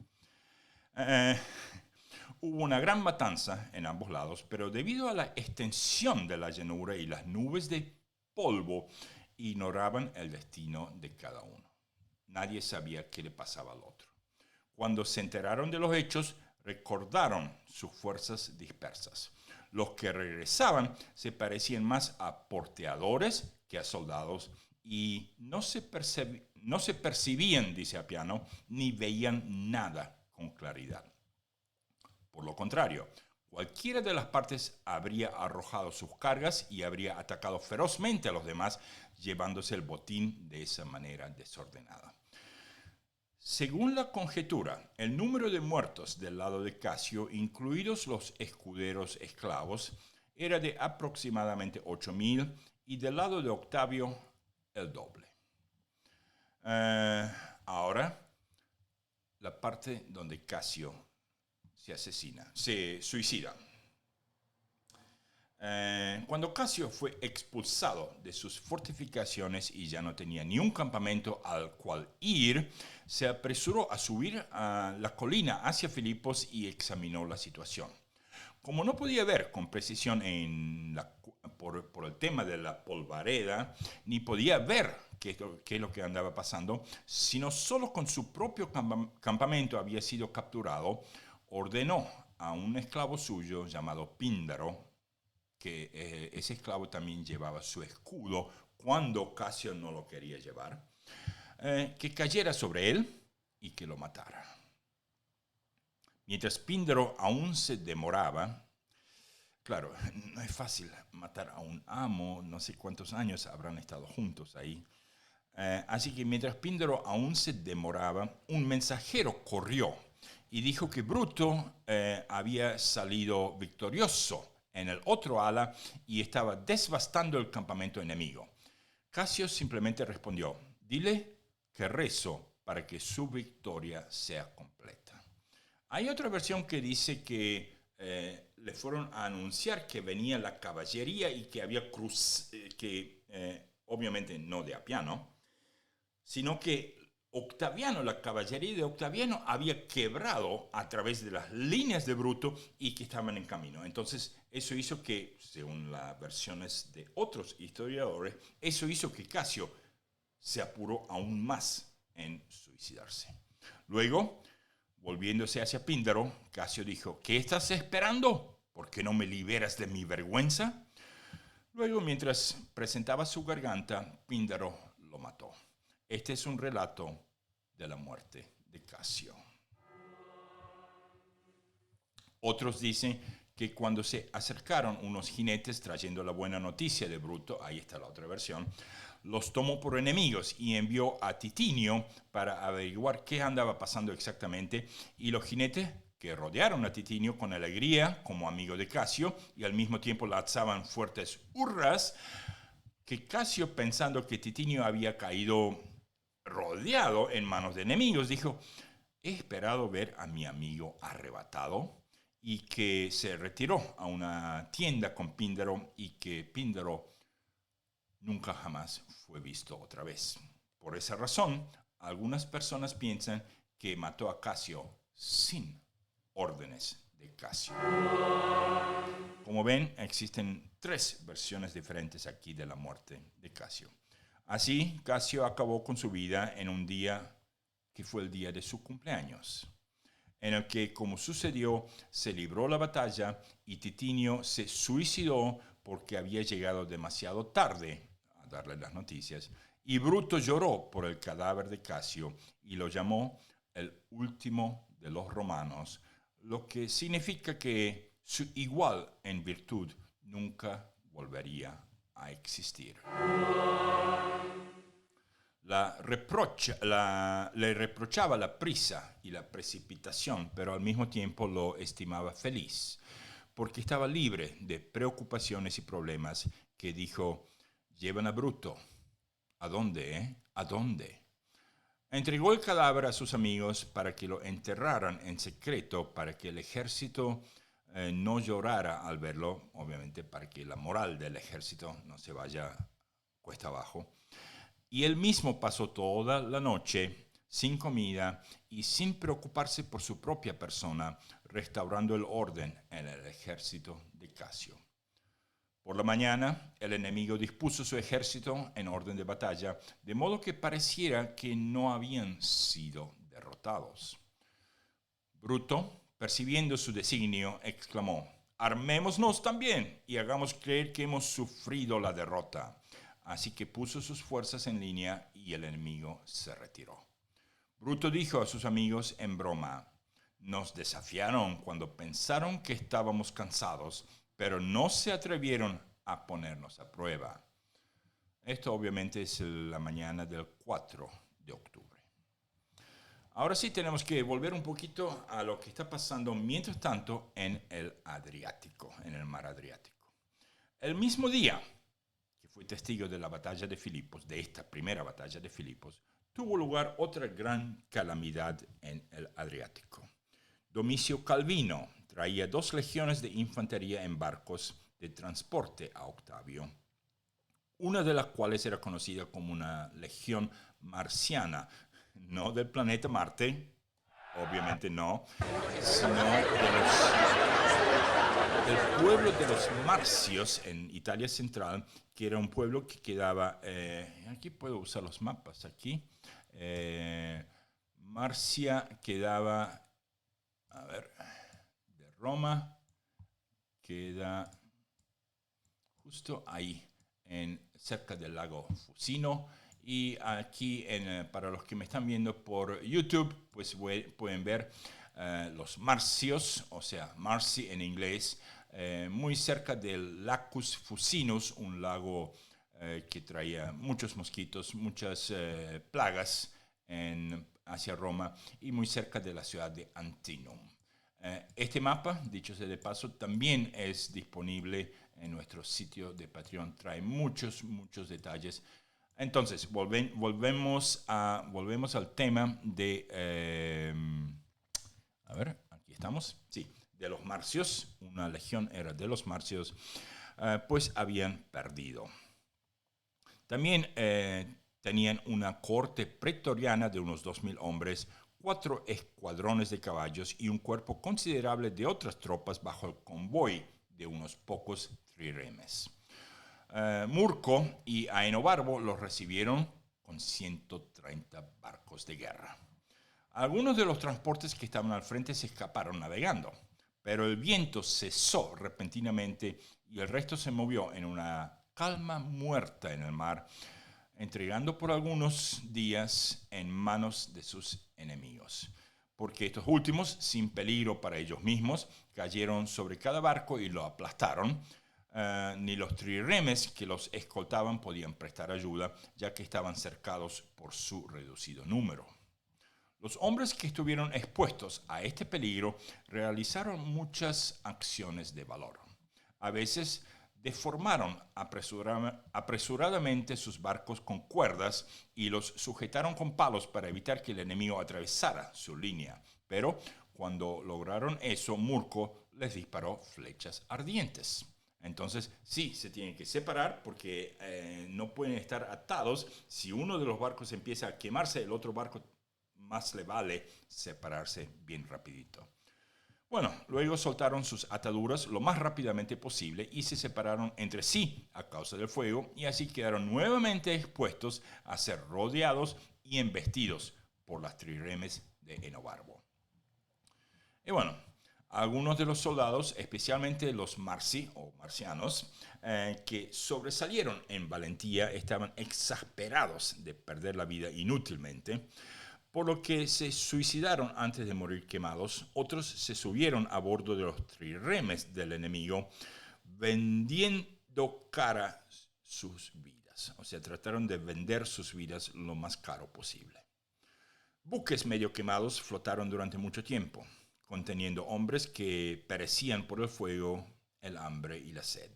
Hubo una gran matanza en ambos lados, pero debido a la extensión de la llanura y las nubes de polvo, ignoraban el destino de cada uno. Nadie sabía qué le pasaba al otro. Cuando se enteraron de los hechos, recordaron sus fuerzas dispersas. Los que regresaban se parecían más a porteadores que a soldados, y no se percibían, dice Appiano, ni veían nada con claridad. Por lo contrario, cualquiera de las partes habría arrojado sus cargas y habría atacado ferozmente a los demás, llevándose el botín de esa manera desordenada. Según la conjetura, el número de muertos del lado de Casio, incluidos los escuderos esclavos, era de aproximadamente 8,000, y del lado de Octavio el doble. Ahora, la parte donde Casio se suicida. Cuando Casio fue expulsado de sus fortificaciones y ya no tenía ni un campamento al cual ir, se apresuró a subir a la colina hacia Filipos y examinó la situación. Como no podía ver con precisión por el tema de la polvareda, ni podía ver qué es lo que andaba pasando, sino solo con su propio campamento había sido capturado, ordenó a un esclavo suyo llamado Píndaro, que ese esclavo también llevaba su escudo cuando Casio no lo quería llevar, que cayera sobre él y que lo matara. Mientras Píndaro aún se demoraba, claro, no es fácil matar a un amo, no sé cuántos años habrán estado juntos ahí. Así que mientras Píndaro aún se demoraba, un mensajero corrió y dijo que Bruto había salido victorioso en el otro ala y estaba devastando el campamento enemigo. Casio simplemente respondió: dile que rezo para que su victoria sea completa. Hay otra versión que dice que le fueron a anunciar que venía la caballería y que había obviamente no de Apiano, sino que Octaviano, la caballería de Octaviano había quebrado a través de las líneas de Bruto y que estaban en camino. Entonces, eso hizo que, según las versiones de otros historiadores, eso hizo que Casio se apuró aún más en suicidarse. Luego, volviéndose hacia Píndaro, Casio dijo: ¿qué estás esperando? ¿Por qué no me liberas de mi vergüenza? Luego, mientras presentaba su garganta, Píndaro lo mató. Este es un relato de la muerte de Casio. Otros dicen que cuando se acercaron unos jinetes trayendo la buena noticia de Bruto, ahí está la otra versión, los tomó por enemigos y envió a Titinio para averiguar qué andaba pasando exactamente, y los jinetes, que rodearon a Titinio con alegría como amigo de Casio y al mismo tiempo lanzaban fuertes hurras, que Casio, pensando que Titinio había caído rodeado en manos de enemigos, dijo: he esperado ver a mi amigo arrebatado, y que se retiró a una tienda con Píndaro y que Píndaro nunca jamás fue visto otra vez. Por esa razón, algunas personas piensan que mató a Casio sin órdenes de Casio. Como ven, existen 3 versiones diferentes aquí de la muerte de Casio. Así, Casio acabó con su vida en un día que fue el día de su cumpleaños, en el que, como sucedió, se libró la batalla y Titinio se suicidó porque había llegado demasiado tarde a darle las noticias, y Bruto lloró por el cadáver de Casio y lo llamó el último de los romanos, lo que significa que su igual en virtud nunca volvería a existir. Le reprochaba la prisa y la precipitación, pero al mismo tiempo lo estimaba feliz, porque estaba libre de preocupaciones y problemas, que dijo: llevan a Bruto. ¿A dónde, ¿A dónde? Entregó el cadáver a sus amigos para que lo enterraran en secreto, para que el ejército no llorara al verlo, obviamente para que la moral del ejército no se vaya cuesta abajo. Y él mismo pasó toda la noche sin comida y sin preocuparse por su propia persona, restaurando el orden en el ejército de Casio. Por la mañana, el enemigo dispuso su ejército en orden de batalla, de modo que pareciera que no habían sido derrotados. Bruto, percibiendo su designio, exclamó: armémonos también y hagamos creer que hemos sufrido la derrota. Así que puso sus fuerzas en línea y el enemigo se retiró. Bruto dijo a sus amigos en broma: nos desafiaron cuando pensaron que estábamos cansados, pero no se atrevieron a ponernos a prueba. Esto obviamente es la mañana del 4 de octubre. Ahora sí tenemos que volver un poquito a lo que está pasando mientras tanto en el Adriático, en el mar Adriático. El mismo día que fui testigo de la batalla de Filipos, de esta primera batalla de Filipos, tuvo lugar otra gran calamidad en el Adriático. Domicio Calvino traía 2 legiones de infantería en barcos de transporte a Octavio, una de las cuales era conocida como una legión marciana, no del planeta Marte, obviamente no, sino del pueblo de los Marcios en Italia Central, que era un pueblo que quedaba, aquí puedo usar los mapas, aquí, Marcia quedaba, a ver, de Roma, queda justo ahí, cerca del lago Fucino. Y aquí, para los que me están viendo por YouTube, pues pueden ver los Marcios, o sea, Marci en inglés, muy cerca del Lacus Fucinus, un lago que traía muchos mosquitos, muchas plagas hacia Roma, y muy cerca de la ciudad de Antinum. Este mapa, dicho sea de paso, también es disponible en nuestro sitio de Patreon. Trae muchos detalles. Entonces, volvemos al tema de... a ver, aquí estamos. Sí, de los Marcios. Una legión era de los Marcios. Pues habían perdido. También tenían una corte pretoriana de unos 2.000 hombres, 4 escuadrones de caballos y un cuerpo considerable de otras tropas bajo el convoy de unos pocos triremes. Murco y Aenobarbo los recibieron con 130 barcos de guerra. Algunos de los transportes que estaban al frente se escaparon navegando, pero el viento cesó repentinamente y el resto se movió en una calma muerta en el mar, entregando por algunos días en manos de sus enemigos, porque estos últimos, sin peligro para ellos mismos, cayeron sobre cada barco y lo aplastaron. Ni los triremes que los escoltaban podían prestar ayuda, ya que estaban cercados por su reducido número. Los hombres que estuvieron expuestos a este peligro realizaron muchas acciones de valor. A veces deformaron apresuradamente sus barcos con cuerdas y los sujetaron con palos para evitar que el enemigo atravesara su línea. Pero cuando lograron eso, Murco les disparó flechas ardientes. Entonces, sí, se tienen que separar porque no pueden estar atados. Si uno de los barcos empieza a quemarse, el otro barco más le vale separarse bien rapidito. Bueno, luego soltaron sus ataduras lo más rápidamente posible y se separaron entre sí a causa del fuego, y así quedaron nuevamente expuestos a ser rodeados y embestidos por las triremes de Enobarbo. Y bueno, algunos de los soldados, especialmente los Marci o marcianos, que sobresalieron en valentía, estaban exasperados de perder la vida inútilmente, por lo que se suicidaron antes de morir quemados. Otros se subieron a bordo de los triremes del enemigo, vendiendo cara sus vidas. O sea, trataron de vender sus vidas lo más caro posible. Buques medio quemados flotaron durante mucho tiempo, conteniendo hombres que perecían por el fuego, el hambre y la sed.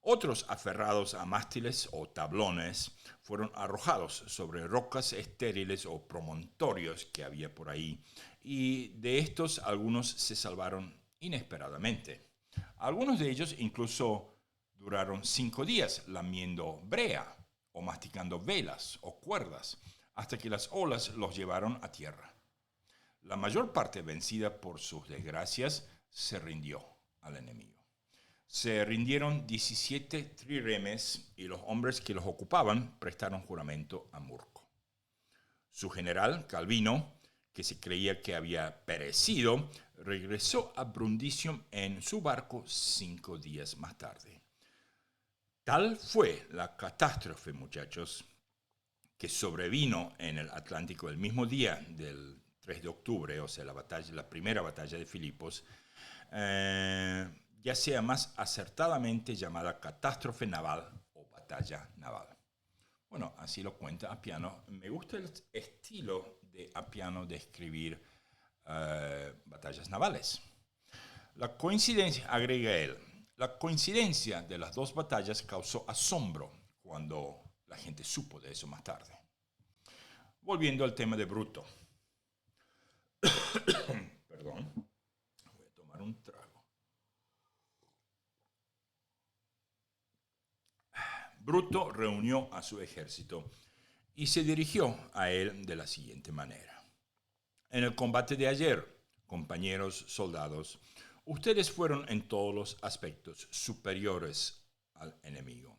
Otros, aferrados a mástiles o tablones, fueron arrojados sobre rocas estériles o promontorios que había por ahí, y de estos algunos se salvaron inesperadamente. Algunos de ellos incluso duraron 5 días lamiendo brea o masticando velas o cuerdas, hasta que las olas los llevaron a tierra. La mayor parte, vencida por sus desgracias, se rindió al enemigo. Se rindieron 17 triremes y los hombres que los ocupaban prestaron juramento a Murco. Su general, Calvino, que se creía que había perecido, regresó a Brundisium en su barco 5 días más tarde. Tal fue la catástrofe, muchachos, que sobrevino en el Atlántico el mismo día del 3 de octubre, o sea, la primera batalla de Filipos, ya sea más acertadamente llamada catástrofe naval o batalla naval. Bueno, así lo cuenta Appiano. Me gusta el estilo de Appiano de escribir batallas navales. La coincidencia, agrega él, la coincidencia de las dos batallas causó asombro cuando la gente supo de eso más tarde. Volviendo al tema de Bruto. Perdón, voy a tomar un trago. Bruto reunió a su ejército y se dirigió a él de la siguiente manera. En el combate de ayer, compañeros soldados, ustedes fueron en todos los aspectos superiores al enemigo.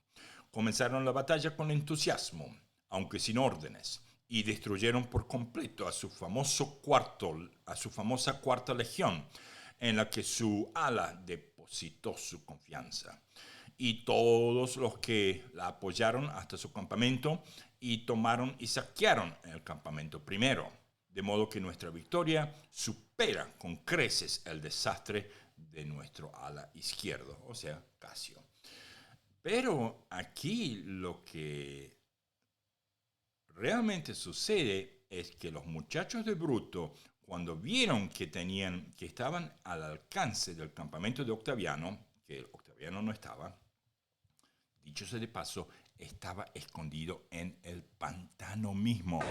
Comenzaron la batalla con entusiasmo, aunque sin órdenes, y destruyeron por completo a su famosa cuarta legión, en la que su ala depositó su confianza. Y todos los que la apoyaron hasta su campamento y tomaron y saquearon el campamento primero. De modo que nuestra victoria supera con creces el desastre de nuestro ala izquierdo, o sea, Casio. Pero aquí lo que realmente sucede es que los muchachos de Bruto, cuando vieron que estaban al alcance del campamento de Octaviano, que Octaviano no estaba, dicho sea de paso, estaba escondido en el pantano mismo.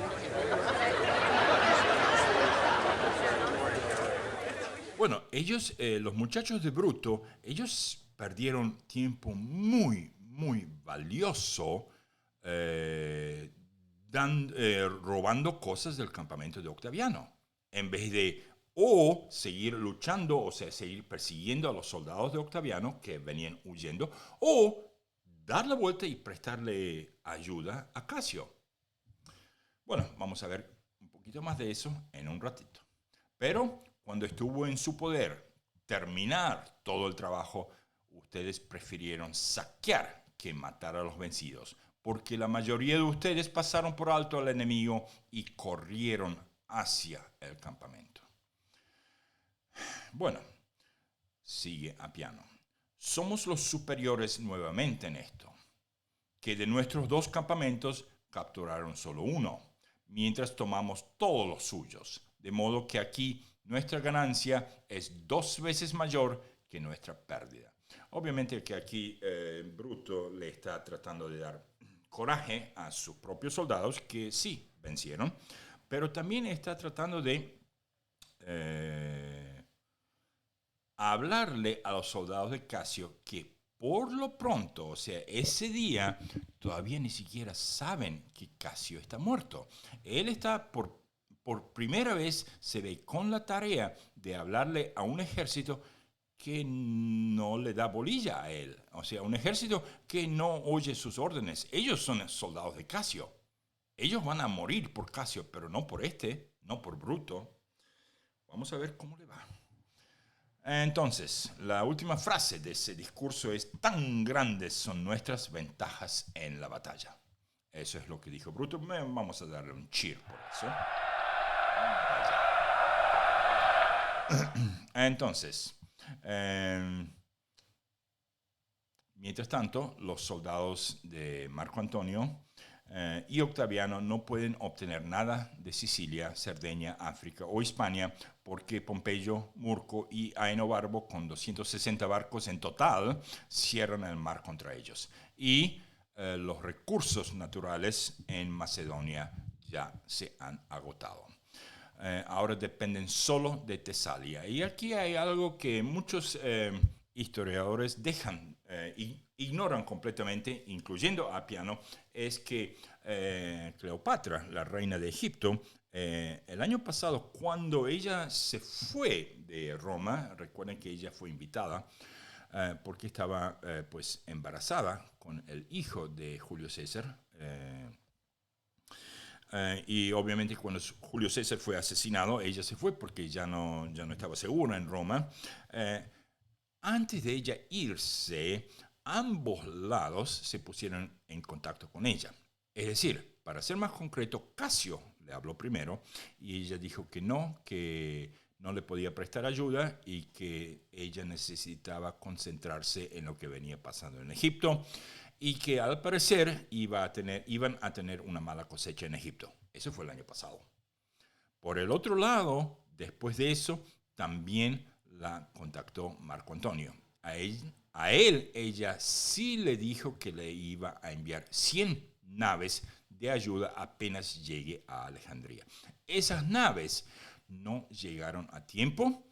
Bueno, los muchachos de Bruto, ellos perdieron tiempo muy, muy valioso robando cosas del campamento de Octaviano, en vez de o seguir luchando, o sea, seguir persiguiendo a los soldados de Octaviano que venían huyendo, o dar la vuelta y prestarle ayuda a Casio. Bueno, vamos a ver un poquito más de eso en un ratito. Pero cuando estuvo en su poder terminar todo el trabajo, ustedes prefirieron saquear que matar a los vencidos, porque la mayoría de ustedes pasaron por alto al enemigo y corrieron hacia el campamento. Bueno, sigue Apiano. Somos los superiores nuevamente en esto, que de nuestros 2 campamentos capturaron solo uno, mientras tomamos todos los suyos, de modo que aquí nuestra ganancia es 2 veces mayor que nuestra pérdida. Obviamente que aquí Bruto le está tratando de dar coraje a sus propios soldados, que sí vencieron, pero también está tratando de hablarle a los soldados de Casio que por lo pronto, o sea, ese día, todavía ni siquiera saben que Casio está muerto. Él está por primera vez se ve con la tarea de hablarle a un ejército que no le da bolilla a él. O sea, un ejército que no oye sus órdenes. Ellos son soldados de Casio. Ellos van a morir por Casio, pero no por no por Bruto. Vamos a ver cómo le va. Entonces, la última frase de ese discurso es: tan grandes son nuestras ventajas en la batalla. Eso es lo que dijo Bruto. Vamos a darle un cheer por eso. Entonces, mientras tanto, los soldados de Marco Antonio y Octaviano no pueden obtener nada de Sicilia, Cerdeña, África o Hispania, porque Pompeyo, Murco y Aenobarbo, con 260 barcos en total, cierran el mar contra ellos. Y los recursos naturales en Macedonia ya se han agotado. Ahora dependen solo de Tesalia. Y aquí hay algo que muchos historiadores ignoran completamente, incluyendo a Apiano, es que Cleopatra, la reina de Egipto, el año pasado, cuando ella se fue de Roma, recuerden que ella fue invitada, porque estaba pues embarazada con el hijo de Julio César, y obviamente cuando Julio César fue asesinado, ella se fue porque ya no estaba segura en Roma. Antes de ella irse, ambos lados se pusieron en contacto con ella. Es decir, para ser más concreto, Casio le habló primero y ella dijo que no le podía prestar ayuda y que ella necesitaba concentrarse en lo que venía pasando en Egipto y que al parecer iban a tener una mala cosecha en Egipto. Eso fue el año pasado. Por el otro lado, después de eso, también la contactó Marco Antonio. A él ella sí le dijo que le iba a enviar 100 naves de ayuda apenas llegue a Alejandría. Esas naves no llegaron a tiempo,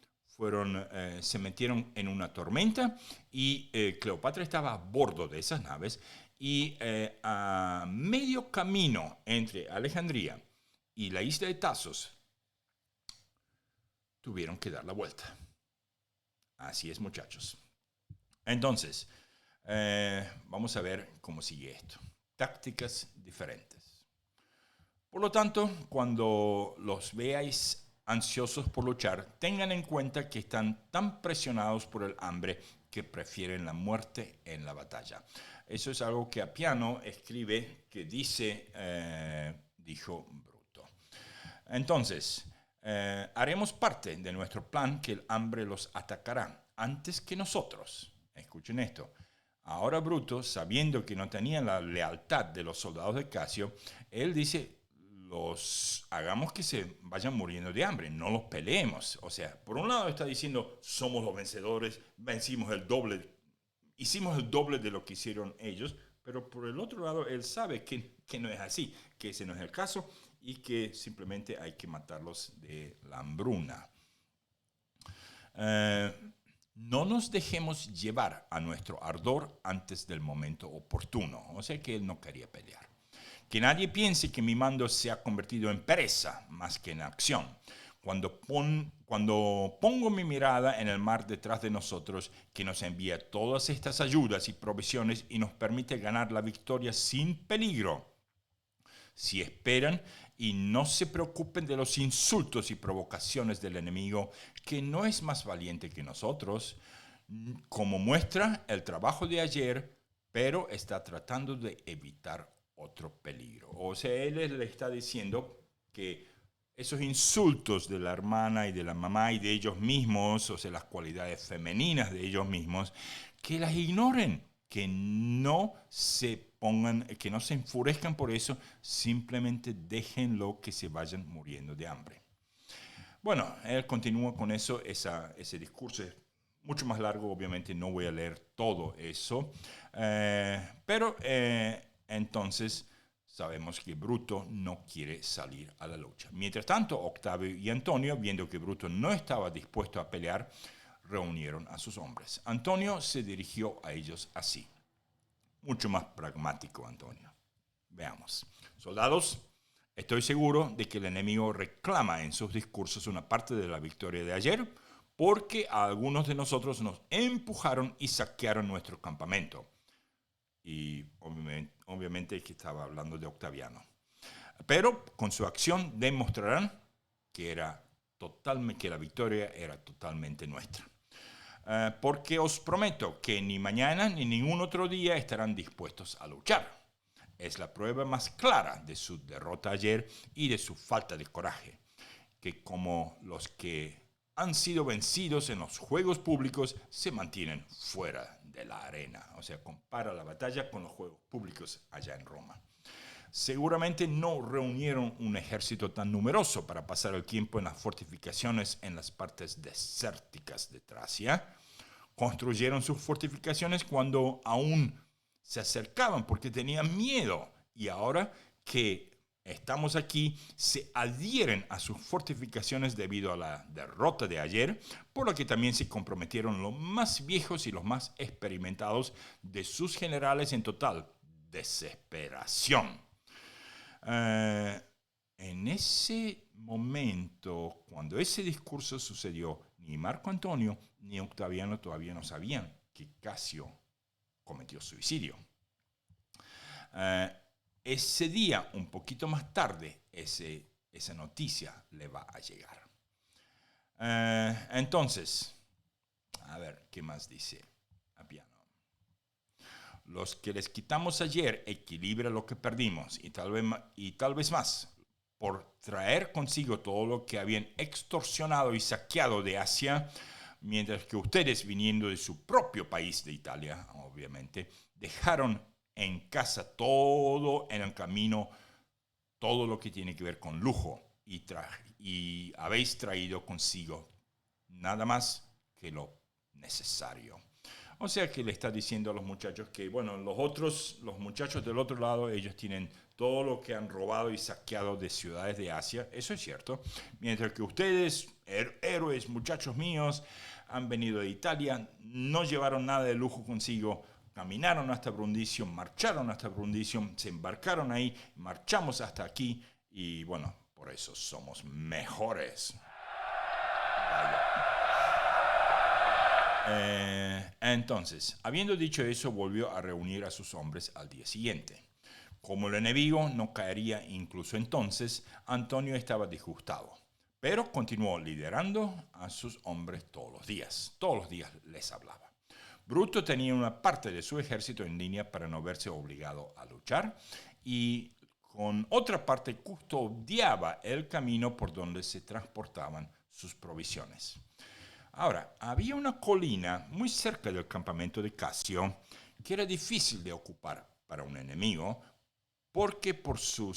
se metieron en una tormenta y Cleopatra estaba a bordo de esas naves y a medio camino entre Alejandría y la isla de Tasos tuvieron que dar la vuelta. Así es, muchachos. Entonces, vamos a ver cómo sigue esto. Tácticas diferentes. Por lo tanto, cuando los veáis ansiosos por luchar, tengan en cuenta que están tan presionados por el hambre que prefieren la muerte en la batalla. Eso es algo que Apiano escribe, que dijo Bruto. Entonces, haremos parte de nuestro plan que el hambre los atacará antes que nosotros. Escuchen esto. Ahora Bruto, sabiendo que no tenían la lealtad de los soldados de Casio, él dice, hagamos que se vayan muriendo de hambre, no los peleemos. O sea, por un lado está diciendo, somos los vencedores, hicimos el doble de lo que hicieron ellos, pero por el otro lado él sabe que no es así, que ese no es el caso y que simplemente hay que matarlos de la hambruna. No nos dejemos llevar a nuestro ardor antes del momento oportuno. O sea que él no quería pelear. Que nadie piense que mi mando se ha convertido en pereza más que en acción. Cuando pongo mi mirada en el mar detrás de nosotros, que nos envía todas estas ayudas y provisiones y nos permite ganar la victoria sin peligro. Si esperan y no se preocupen de los insultos y provocaciones del enemigo, que no es más valiente que nosotros, como muestra el trabajo de ayer, pero está tratando de evitar otro peligro. O sea, él le está diciendo que esos insultos de la hermana y de la mamá y de ellos mismos, o sea, las cualidades femeninas de ellos mismos, que las ignoren, que no se enfurezcan por eso, simplemente déjenlo que se vayan muriendo de hambre. Bueno, él continúa con eso, ese discurso es mucho más largo, obviamente no voy a leer todo eso, pero entonces sabemos que Bruto no quiere salir a la lucha. Mientras tanto, Octavio y Antonio, viendo que Bruto no estaba dispuesto a pelear, reunieron a sus hombres. Antonio se dirigió a ellos así. Mucho más pragmático, Antonio. Veamos. Soldados, estoy seguro de que el enemigo reclama en sus discursos una parte de la victoria de ayer, porque a algunos de nosotros nos empujaron y saquearon nuestro campamento. Y obviamente que estaba hablando de Octaviano. Pero con su acción demostrarán que la victoria era totalmente nuestra. Porque os prometo que ni mañana ni ningún otro día estarán dispuestos a luchar. Es la prueba más clara de su derrota ayer y de su falta de coraje, que como los que han sido vencidos en los juegos públicos se mantienen fuera de la arena. O sea, compara la batalla con los juegos públicos allá en Roma. Seguramente no reunieron un ejército tan numeroso para pasar el tiempo en las fortificaciones en las partes desérticas de Tracia. Construyeron sus fortificaciones cuando aún se acercaban porque tenían miedo. Y ahora que estamos aquí, se adhieren a sus fortificaciones debido a la derrota de ayer, por lo que también se comprometieron los más viejos y los más experimentados de sus generales en total desesperación. En ese momento, cuando ese discurso sucedió, ni Marco Antonio ni Octaviano todavía no sabían que Casio cometió suicidio. Ese día, un poquito más tarde, esa noticia le va a llegar. Entonces, a ver, ¿qué más dice Apiano? Los que les quitamos ayer equilibra lo que perdimos y tal vez más, por traer consigo todo lo que habían extorsionado y saqueado de Asia, mientras que ustedes, viniendo de su propio país de Italia, obviamente, dejaron en casa todo en el camino, todo lo que tiene que ver con lujo, y habéis traído consigo nada más que lo necesario. O sea que le está diciendo a los muchachos que, bueno, los muchachos del otro lado, ellos tienen todo lo que han robado y saqueado de ciudades de Asia, eso es cierto. Mientras que ustedes, héroes, muchachos míos, han venido de Italia, no llevaron nada de lujo consigo, caminaron hasta Brundisium, marcharon hasta Brundisium, se embarcaron ahí, marchamos hasta aquí y bueno, por eso somos mejores. Entonces, habiendo dicho eso, volvió a reunir a sus hombres al día siguiente. Como el enemigo no caería incluso entonces, Antonio estaba disgustado, pero continuó liderando a sus hombres todos los días les hablaba. Bruto tenía una parte de su ejército en línea para no verse obligado a luchar y con otra parte custodiaba el camino por donde se transportaban sus provisiones. Ahora, había una colina muy cerca del campamento de Casio que era difícil de ocupar para un enemigo porque por su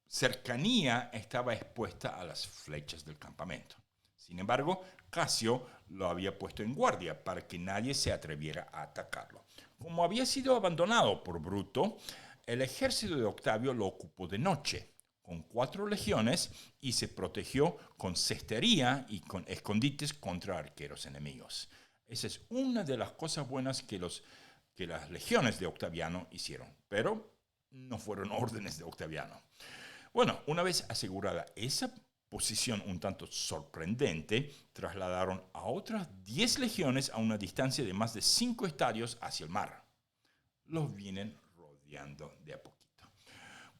cercanía estaba expuesta a las flechas del campamento. Sin embargo, Casio lo había puesto en guardia para que nadie se atreviera a atacarlo. Como había sido abandonado por Bruto, el ejército de Octavio lo ocupó de noche, con 4 legiones, y se protegió con cestería y con escondites contra arqueros enemigos. Esa es una de las cosas buenas que las legiones de Octaviano hicieron, pero no fueron órdenes de Octaviano. Bueno, una vez asegurada esa posición un tanto sorprendente, trasladaron a otras 10 legiones a una distancia de más de 5 estadios hacia el mar. Los vienen rodeando de a poquito.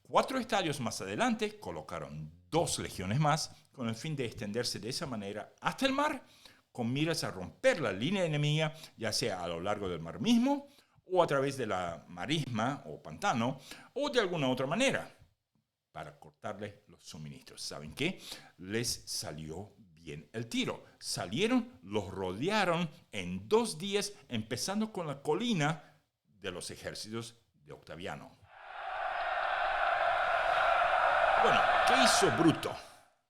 4 estadios más adelante colocaron 2 legiones más con el fin de extenderse de esa manera hasta el mar, con miras a romper la línea enemiga, ya sea a lo largo del mar mismo, o a través de la marisma o pantano, o de alguna otra manera, para cortarles los suministros. ¿Saben qué? Les salió bien el tiro. Salieron, los rodearon en 2 días, empezando con la colina de los ejércitos de Octaviano. Bueno, ¿qué hizo Bruto?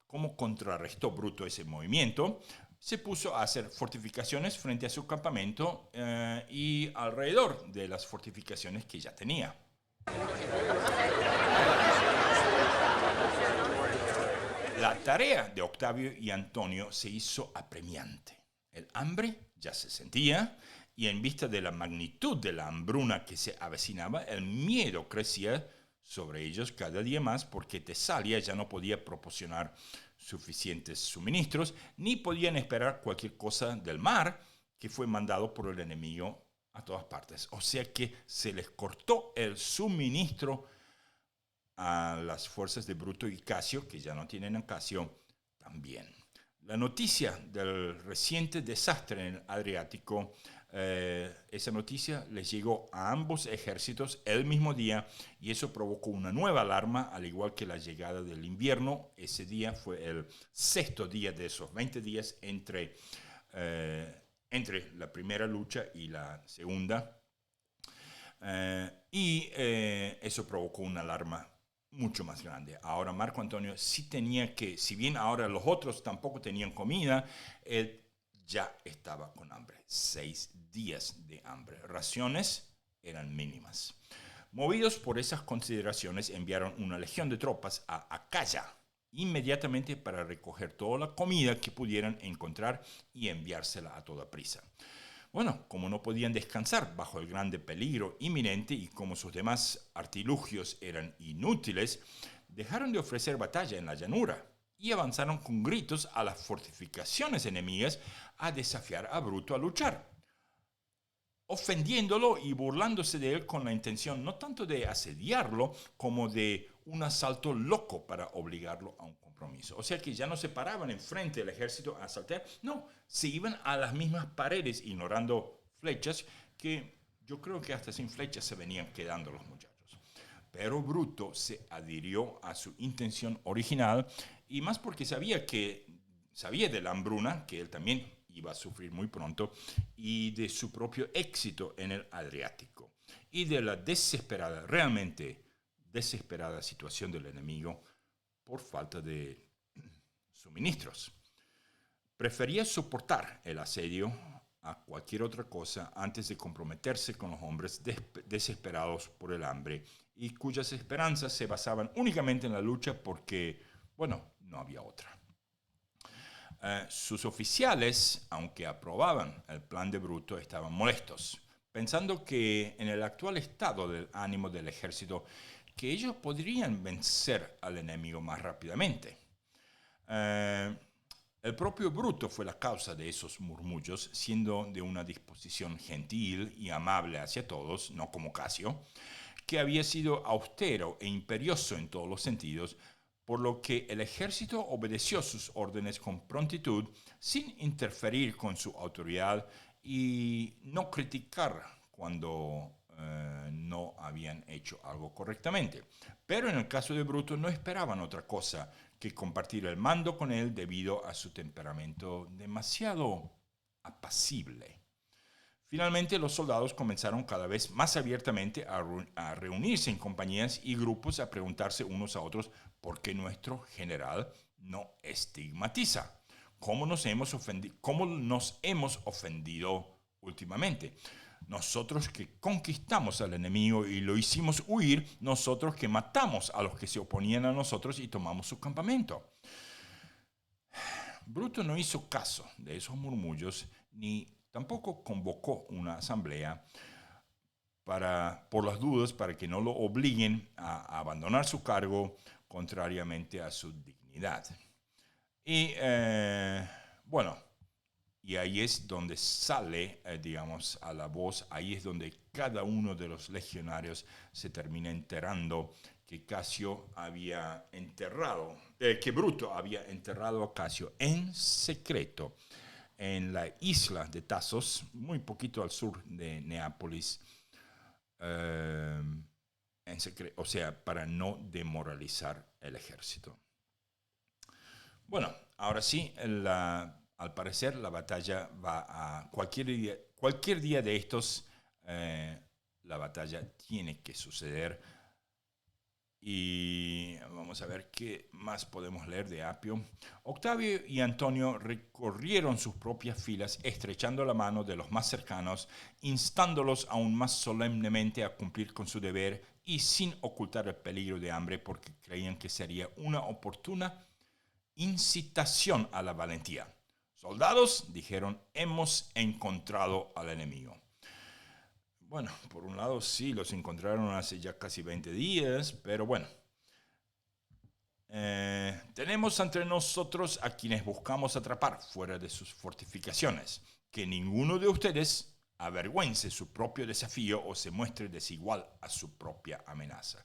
¿Cómo contrarrestó Bruto ese movimiento? Se puso a hacer fortificaciones frente a su campamento y alrededor de las fortificaciones que ya tenía. La tarea de Octavio y Antonio se hizo apremiante. El hambre ya se sentía y en vista de la magnitud de la hambruna que se avecinaba, el miedo crecía sobre ellos cada día más porque Tesalia ya no podía proporcionar suficientes suministros ni podían esperar cualquier cosa del mar que fue mandado por el enemigo a todas partes. O sea que se les cortó el suministro a las fuerzas de Bruto y Casio, que ya no tienen a Casio, también. La noticia del reciente desastre en el Adriático, esa noticia les llegó a ambos ejércitos el mismo día y eso provocó una nueva alarma, al igual que la llegada del invierno. Ese día fue el 6º día de esos 20 días entre la primera lucha y la segunda. Eso provocó una alarma mucho más grande. Ahora Marco Antonio sí tenía que, si bien ahora los otros tampoco tenían comida, él ya estaba con hambre. 6 días de hambre. Raciones eran mínimas. Movidos por esas consideraciones, enviaron una legión de tropas a Acaya inmediatamente para recoger toda la comida que pudieran encontrar y enviársela a toda prisa. Bueno, como no podían descansar bajo el grande peligro inminente y como sus demás artilugios eran inútiles, dejaron de ofrecer batalla en la llanura y avanzaron con gritos a las fortificaciones enemigas a desafiar a Bruto a luchar, ofendiéndolo y burlándose de él con la intención no tanto de asediarlo como de un asalto loco para obligarlo a un compromiso. O sea que ya no se paraban enfrente del ejército a asaltar, no, se iban a las mismas paredes ignorando flechas que yo creo que hasta sin flechas se venían quedando los muchachos. Pero Bruto se adhirió a su intención original y más porque sabía de la hambruna, que él también iba a sufrir muy pronto, y de su propio éxito en el Adriático, y de la realmente desesperada situación del enemigo por falta de suministros. Prefería soportar el asedio a cualquier otra cosa antes de comprometerse con los hombres desesperados por el hambre y cuyas esperanzas se basaban únicamente en la lucha porque, bueno, no había otra. Sus oficiales, aunque aprobaban el plan de Bruto, estaban molestos, pensando que en el actual estado del ánimo del ejército, que ellos podrían vencer al enemigo más rápidamente. El propio Bruto fue la causa de esos murmullos, siendo de una disposición gentil y amable hacia todos, no como Casio, que había sido austero e imperioso en todos los sentidos, por lo que el ejército obedeció sus órdenes con prontitud, sin interferir con su autoridad y no criticar cuando no habían hecho algo correctamente. Pero en el caso de Bruto no esperaban otra cosa que compartir el mando con él debido a su temperamento demasiado apacible. Finalmente, los soldados comenzaron cada vez más abiertamente a reunirse en compañías y grupos a preguntarse unos a otros por qué nuestro general no estigmatiza. ¿Cómo nos hemos ofendido últimamente? Nosotros que conquistamos al enemigo y lo hicimos huir, nosotros que matamos a los que se oponían a nosotros y tomamos su campamento. Bruto no hizo caso de esos murmullos ni tampoco convocó una asamblea por las dudas para que no lo obliguen a abandonar su cargo contrariamente a su dignidad. Y bueno, y ahí es donde sale, digamos, a la voz, ahí es donde cada uno de los legionarios se termina enterando que Casio había enterrado, que Bruto había enterrado a Casio en secreto en la isla de Tasos, muy poquito al sur de Neápolis, en secreto, o sea, para no demoralizar el ejército. Bueno, ahora sí, al parecer la batalla va a cualquier día de estos, la batalla tiene que suceder. Y vamos a ver qué más podemos leer de Apio. Octavio y Antonio recorrieron sus propias filas, estrechando la mano de los más cercanos, instándolos aún más solemnemente a cumplir con su deber y sin ocultar el peligro de hambre, porque creían que sería una oportuna incitación a la valentía. Soldados, dijeron, hemos encontrado al enemigo. Bueno, por un lado sí, los encontraron hace ya casi 20 días, pero bueno. Tenemos entre nosotros a quienes buscamos atrapar fuera de sus fortificaciones. Que ninguno de ustedes avergüence su propio desafío o se muestre desigual a su propia amenaza.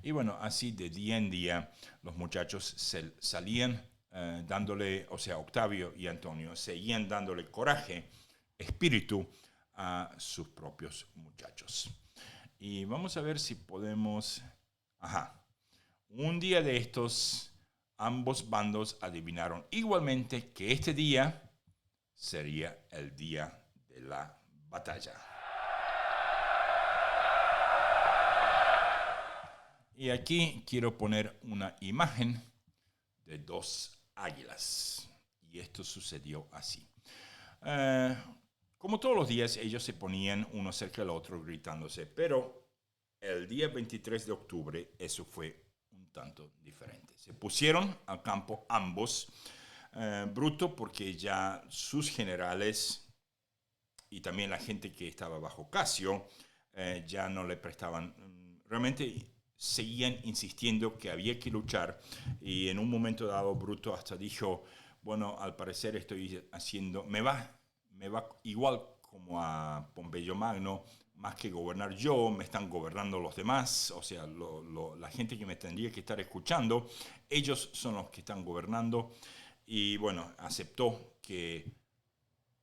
Y bueno, así de día en día los muchachos salían dándole, o sea, Octavio y Antonio seguían dándole coraje, espíritu a sus propios muchachos. Y vamos a ver si podemos... Un día de estos, ambos bandos adivinaron igualmente que este día sería el día de la batalla. Y aquí quiero poner una imagen de dos águilas. Y esto sucedió así. Como todos los días, ellos se ponían uno cerca del otro gritándose, pero el día 23 de octubre eso fue un tanto diferente. Se pusieron al campo ambos, Bruto porque ya sus generales y también la gente que estaba bajo Casio ya no le prestaban, realmente seguían insistiendo que había que luchar y en un momento dado Bruto hasta dijo, bueno, al parecer estoy haciendo, me va igual como a Pompeyo Magno, más que gobernar yo, me están gobernando los demás, o sea, la gente que me tendría que estar escuchando, ellos son los que están gobernando, y bueno, aceptó que,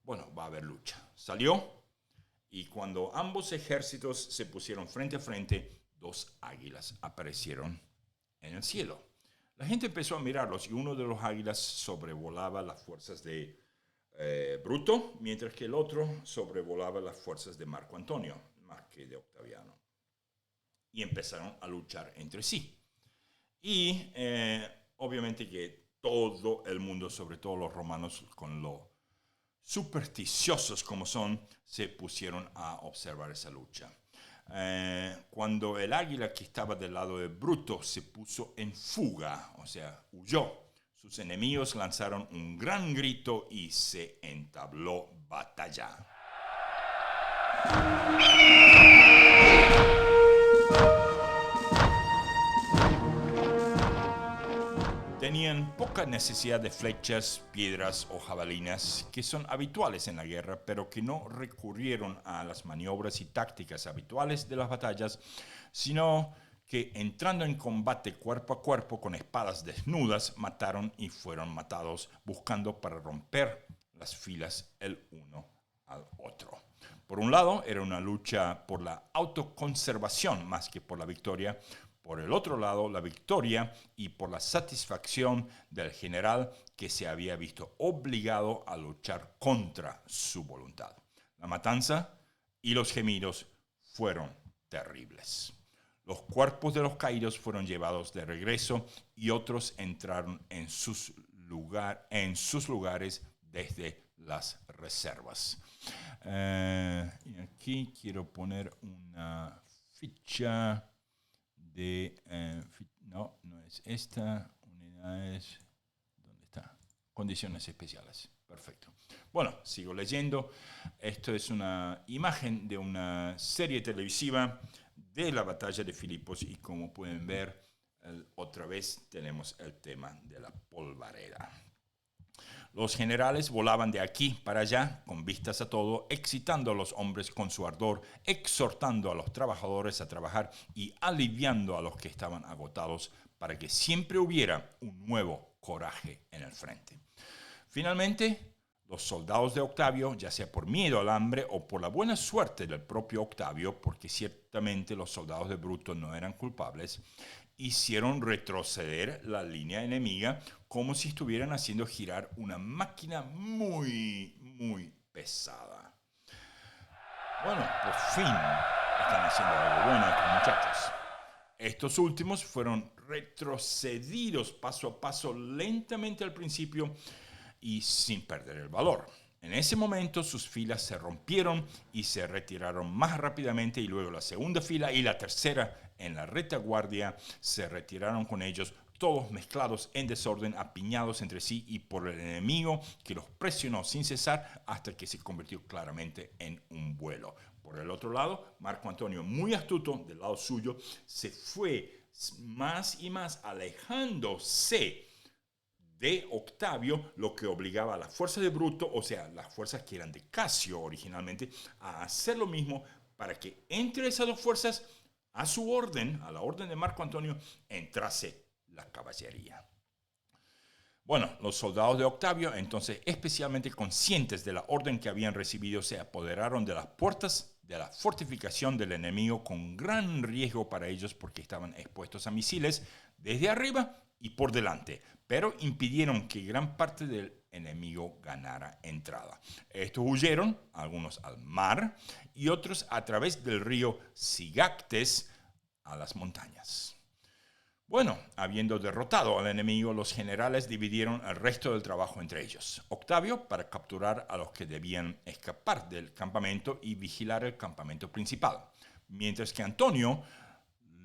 bueno, va a haber lucha. Salió, y cuando ambos ejércitos se pusieron frente a frente, dos águilas aparecieron en el cielo. La gente empezó a mirarlos, y uno de los águilas sobrevolaba las fuerzas de Bruto, mientras que el otro sobrevolaba las fuerzas de Marco Antonio, más que de Octaviano. Y empezaron a luchar entre sí. Y obviamente que todo el mundo, sobre todo los romanos, con lo supersticiosos como son, se pusieron a observar esa lucha. Cuando el águila que estaba del lado de Bruto se puso en fuga, o sea, huyó, sus enemigos lanzaron un gran grito y se entabló batalla. Tenían poca necesidad de flechas, piedras o jabalinas, que son habituales en la guerra, pero que no recurrieron a las maniobras y tácticas habituales de las batallas, sino que entrando en combate cuerpo a cuerpo con espadas desnudas, mataron y fueron matados, buscando para romper las filas el uno al otro. Por un lado, era una lucha por la autoconservación más que por la victoria. Por el otro lado, la victoria y por la satisfacción del general que se había visto obligado a luchar contra su voluntad. La matanza y los gemidos fueron terribles. Los cuerpos de los caídos fueron llevados de regreso y otros entraron en sus lugares desde las reservas. Y aquí quiero poner una ficha no es esta, unidades, ¿dónde está? Condiciones especiales, perfecto. Bueno, sigo leyendo. Esto es una imagen de una serie televisiva de la batalla de Filipos y como pueden ver, otra vez tenemos el tema de la polvareda. Los generales volaban de aquí para allá, con vistas a todo, excitando a los hombres con su ardor, exhortando a los trabajadores a trabajar y aliviando a los que estaban agotados para que siempre hubiera un nuevo coraje en el frente. Finalmente, los soldados de Octavio, ya sea por miedo al hambre o por la buena suerte del propio Octavio, porque ciertamente los soldados de Bruto no eran culpables, hicieron retroceder la línea enemiga como si estuvieran haciendo girar una máquina muy, muy pesada. Bueno, por fin están haciendo algo bueno estos muchachos. Estos últimos fueron retrocedidos paso a paso lentamente al principio y sin perder el valor. En ese momento sus filas se rompieron y se retiraron más rápidamente y luego la segunda fila y la tercera en la retaguardia se retiraron con ellos, todos mezclados en desorden, apiñados entre sí y por el enemigo que los presionó sin cesar hasta que se convirtió claramente en un vuelo. Por el otro lado, Marco Antonio, muy astuto del lado suyo, se fue más y más alejándose de Octavio, lo que obligaba a las fuerzas de Bruto, o sea, las fuerzas que eran de Casio originalmente, a hacer lo mismo para que entre esas dos fuerzas, a su orden, a la orden de Marco Antonio, entrase la caballería. Bueno, los soldados de Octavio, entonces especialmente conscientes de la orden que habían recibido, se apoderaron de las puertas de la fortificación del enemigo con gran riesgo para ellos porque estaban expuestos a misiles desde arriba y por delante, pero impidieron que gran parte del enemigo ganara entrada. Estos huyeron, algunos al mar y otros a través del río Sigactes a las montañas. Bueno, habiendo derrotado al enemigo, los generales dividieron el resto del trabajo entre ellos. Octavio para capturar a los que debían escapar del campamento y vigilar el campamento principal, mientras que Antonio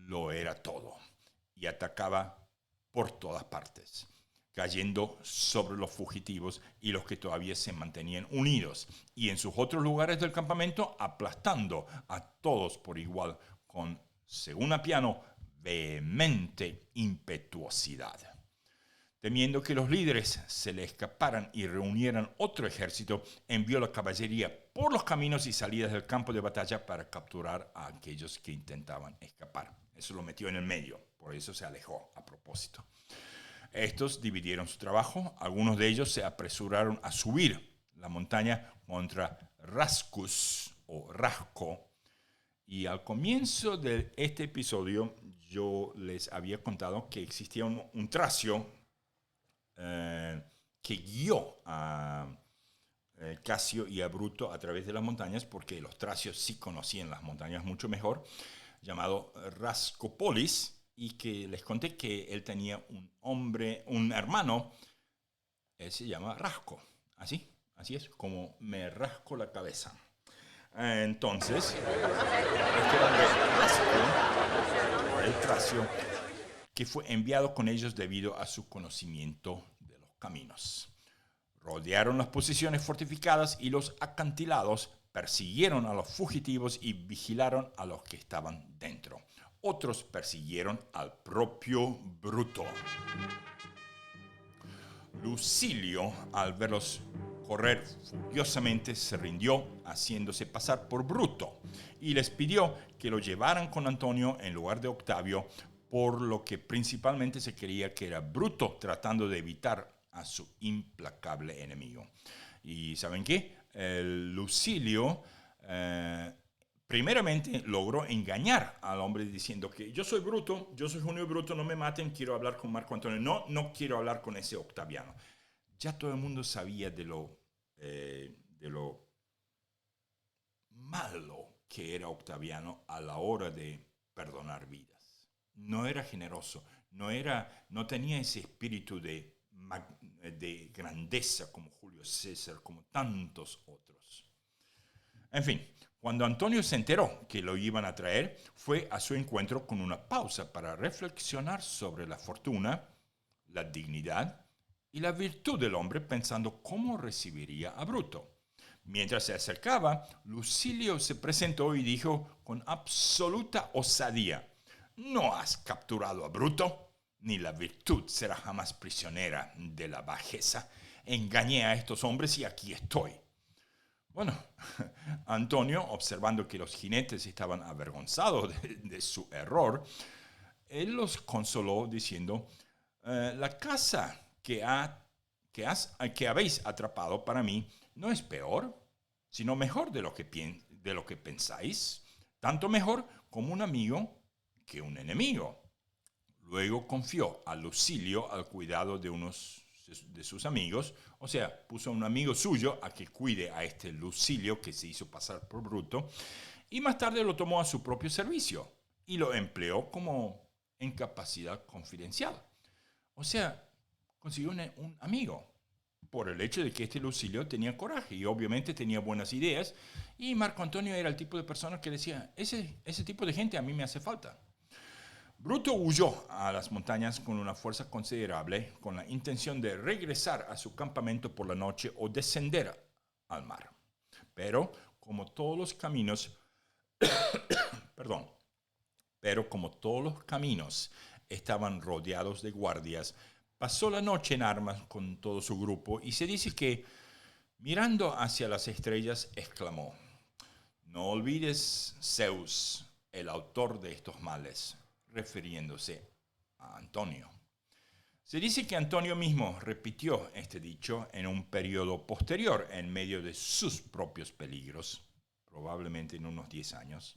lo era todo y atacaba por todas partes, cayendo sobre los fugitivos y los que todavía se mantenían unidos, y en sus otros lugares del campamento aplastando a todos por igual con, según Apiano, vehemente impetuosidad. Temiendo que los líderes se le escaparan y reunieran otro ejército, envió la caballería por los caminos y salidas del campo de batalla para capturar a aquellos que intentaban escapar. Eso lo metió en el medio, por eso se alejó a propósito. Estos dividieron su trabajo, algunos de ellos se apresuraron a subir la montaña contra Rascus o Rasco, y al comienzo de este episodio yo les había contado que existía un tracio que guió a Casio y a Bruto a través de las montañas, porque los tracios sí conocían las montañas mucho mejor, llamado Rascopolis, y que les conté que él tenía un hermano, él se llama Rasco, así, Así es, como me rasco la cabeza. Entonces, este hombre el Tracio, que fue enviado con ellos debido a su conocimiento de los caminos. Rodearon las posiciones fortificadas y los acantilados, persiguieron a los fugitivos y vigilaron a los que estaban dentro. Otros persiguieron al propio Bruto. Lucilio, al verlos correr furiosamente, se rindió, haciéndose pasar por Bruto, y les pidió que lo llevaran con Antonio en lugar de Octavio, por lo que principalmente se creía que era Bruto tratando de evitar a su implacable enemigo. ¿Y saben qué? Lucilio primeramente logró engañar al hombre diciendo que yo soy Bruto, yo soy Junio Bruto, no me maten, quiero hablar con Marco Antonio. No, no quiero hablar con ese Octaviano. Ya todo el mundo sabía de lo malo que era Octaviano a la hora de perdonar vidas. No era generoso, no tenía ese espíritu de grandeza como Julio César, como tantos otros. En fin, cuando Antonio se enteró que lo iban a traer, fue a su encuentro con una pausa para reflexionar sobre la fortuna, la dignidad y la virtud del hombre, pensando cómo recibiría a Bruto. Mientras se acercaba, Lucilio se presentó y dijo con absoluta osadía: «¿No has capturado a Bruto? Ni la virtud será jamás prisionera de la bajeza. Engañé a estos hombres y aquí estoy». Bueno, Antonio, observando que los jinetes estaban avergonzados de su error, él los consoló diciendo: «La casa que habéis atrapado para mí no es peor, sino mejor de lo que pensáis, tanto mejor como un amigo que un enemigo». Luego confió a Lucilio al cuidado de unos de sus amigos, o sea, puso a un amigo suyo a que cuide a este Lucilio que se hizo pasar por Bruto, y más tarde lo tomó a su propio servicio y lo empleó como en capacidad confidencial. O sea, consiguió un amigo por el hecho de que este Lucilio tenía coraje y obviamente tenía buenas ideas, y Marco Antonio era el tipo de persona que decía: ese tipo de gente a mí me hace falta. Bruto huyó a las montañas con una fuerza considerable, con la intención de regresar a su campamento por la noche o descender al mar. Pero como todos los caminos, perdón, pero como todos los caminos estaban rodeados de guardias, pasó la noche en armas con todo su grupo, y se dice que, mirando hacia las estrellas, exclamó: «No olvides, Zeus, el autor de estos males», refiriéndose a Antonio. Se dice que Antonio mismo repitió este dicho en un periodo posterior, en medio de sus propios peligros, probablemente en unos 10 años,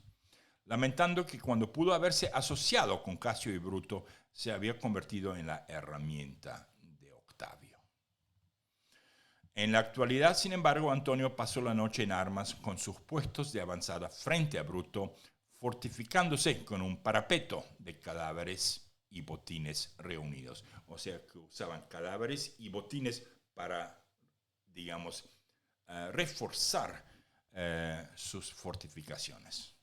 lamentando que cuando pudo haberse asociado con Casio y Bruto, se había convertido en la herramienta de Octavio. En la actualidad, sin embargo, Antonio pasó la noche en armas con sus puestos de avanzada frente a Bruto, fortificándose con un parapeto de cadáveres y botines reunidos. O sea, que usaban cadáveres y botines para, digamos, reforzar sus fortificaciones.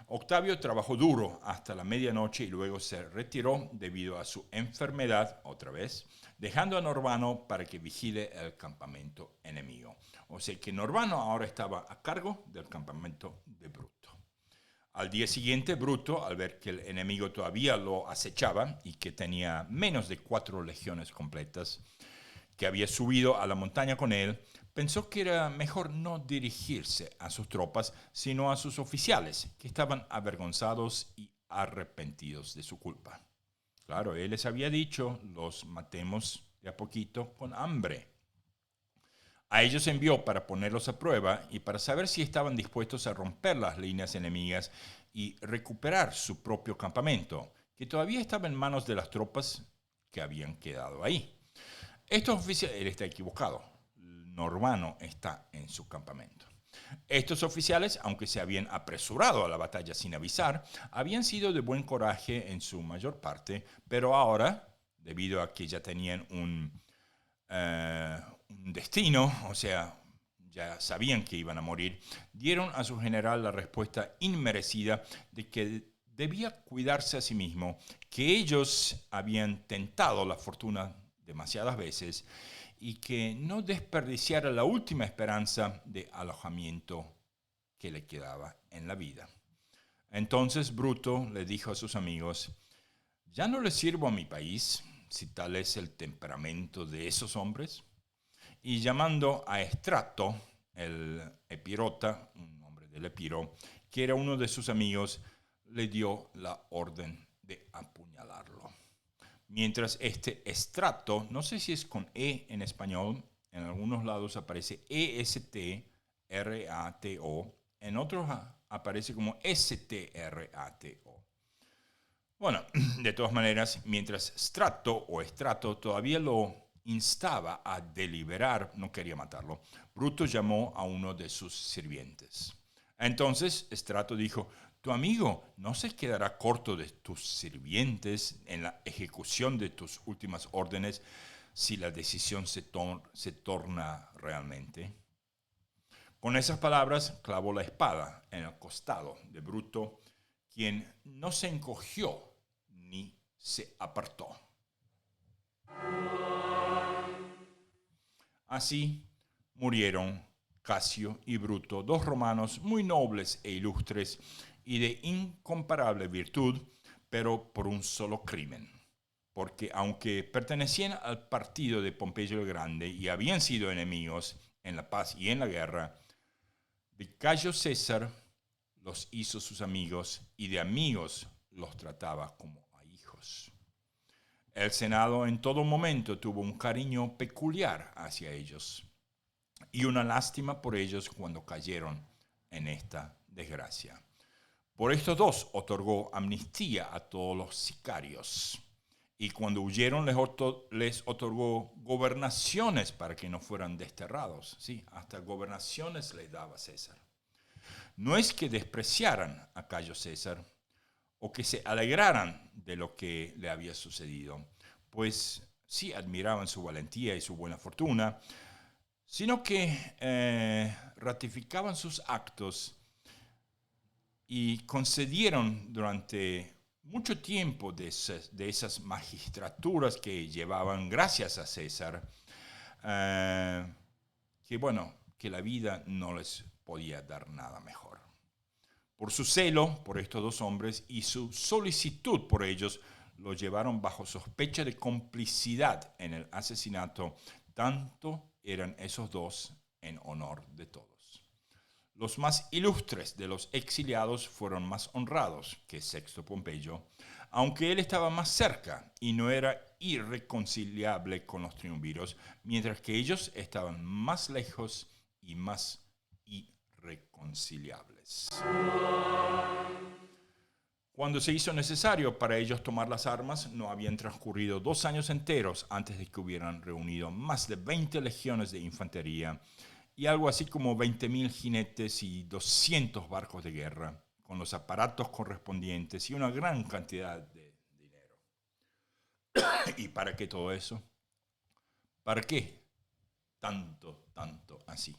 Octavio trabajó duro hasta la medianoche y luego se retiró debido a su enfermedad otra vez, dejando a Norbano para que vigile el campamento enemigo. O sea que Norbano ahora estaba a cargo del campamento de Bruto. Al día siguiente, Bruto, al ver que el enemigo todavía lo acechaba y que tenía menos de 4 legiones completas, que había subido a la montaña con él, pensó que era mejor no dirigirse a sus tropas, sino a sus oficiales, que estaban avergonzados y arrepentidos de su culpa. Claro, él les había dicho: los matemos de a poquito con hambre. A ellos envió para ponerlos a prueba y para saber si estaban dispuestos a romper las líneas enemigas y recuperar su propio campamento, que todavía estaba en manos de las tropas que habían quedado ahí. Estos oficiales, él está equivocado, Norbano está en su campamento. Estos oficiales, aunque se habían apresurado a la batalla sin avisar, habían sido de buen coraje en su mayor parte, pero ahora, debido a que ya tenían un un destino, o sea, ya sabían que iban a morir, dieron a su general la respuesta inmerecida de que debía cuidarse a sí mismo, que ellos habían tentado la fortuna demasiadas veces y que no desperdiciara la última esperanza de alojamiento que le quedaba en la vida. Entonces Bruto le dijo a sus amigos: ¿ya no le sirvo a mi país, si tal es el temperamento de esos hombres? Y llamando a Estrato, el epirota, un hombre del Epiro, que era uno de sus amigos, le dio la orden de apuñalarlo. Mientras este Estrato, no sé si es con E en español, en algunos lados aparece ESTRATO, en otros aparece como STRATO. Bueno, de todas maneras, mientras Estrato todavía lo instaba a deliberar, no quería matarlo, Bruto llamó a uno de sus sirvientes. Entonces Estrato dijo: tu amigo no se quedará corto de tus sirvientes en la ejecución de tus últimas órdenes si la decisión se torna realmente. Con esas palabras clavó la espada en el costado de Bruto, quien no se encogió ni se apartó. Así murieron Casio y Bruto, dos romanos muy nobles e ilustres y de incomparable virtud, pero por un solo crimen. Porque aunque pertenecían al partido de Pompeyo el Grande y habían sido enemigos en la paz y en la guerra, de Cayo César los hizo sus amigos y de amigos los trataba como a hijos. El Senado en todo momento tuvo un cariño peculiar hacia ellos y una lástima por ellos cuando cayeron en esta desgracia. Por estos dos otorgó amnistía a todos los sicarios y cuando huyeron les otorgó gobernaciones para que no fueran desterrados. Sí, hasta gobernaciones les daba César. No es que despreciaran a Cayo César o que se alegraran de lo que le había sucedido, pues sí admiraban su valentía y su buena fortuna, sino que ratificaban sus actos y concedieron durante mucho tiempo de esas magistraturas que llevaban gracias a César, que la vida no les podía dar nada mejor. Por su celo por estos dos hombres y su solicitud por ellos, los llevaron bajo sospecha de complicidad en el asesinato. Tanto eran esos dos en honor de todos. Los más ilustres de los exiliados fueron más honrados que Sexto Pompeyo, aunque él estaba más cerca y no era irreconciliable con los triunviros, mientras que ellos estaban más lejos y más irreconciliables. Cuando se hizo necesario para ellos tomar las armas, no habían transcurrido 2 años enteros antes de que hubieran reunido más de 20 legiones de infantería y algo así como 20.000 jinetes y 200 barcos de guerra, con los aparatos correspondientes y una gran cantidad de dinero. ¿Y para qué todo eso? ¿Para qué tanto así?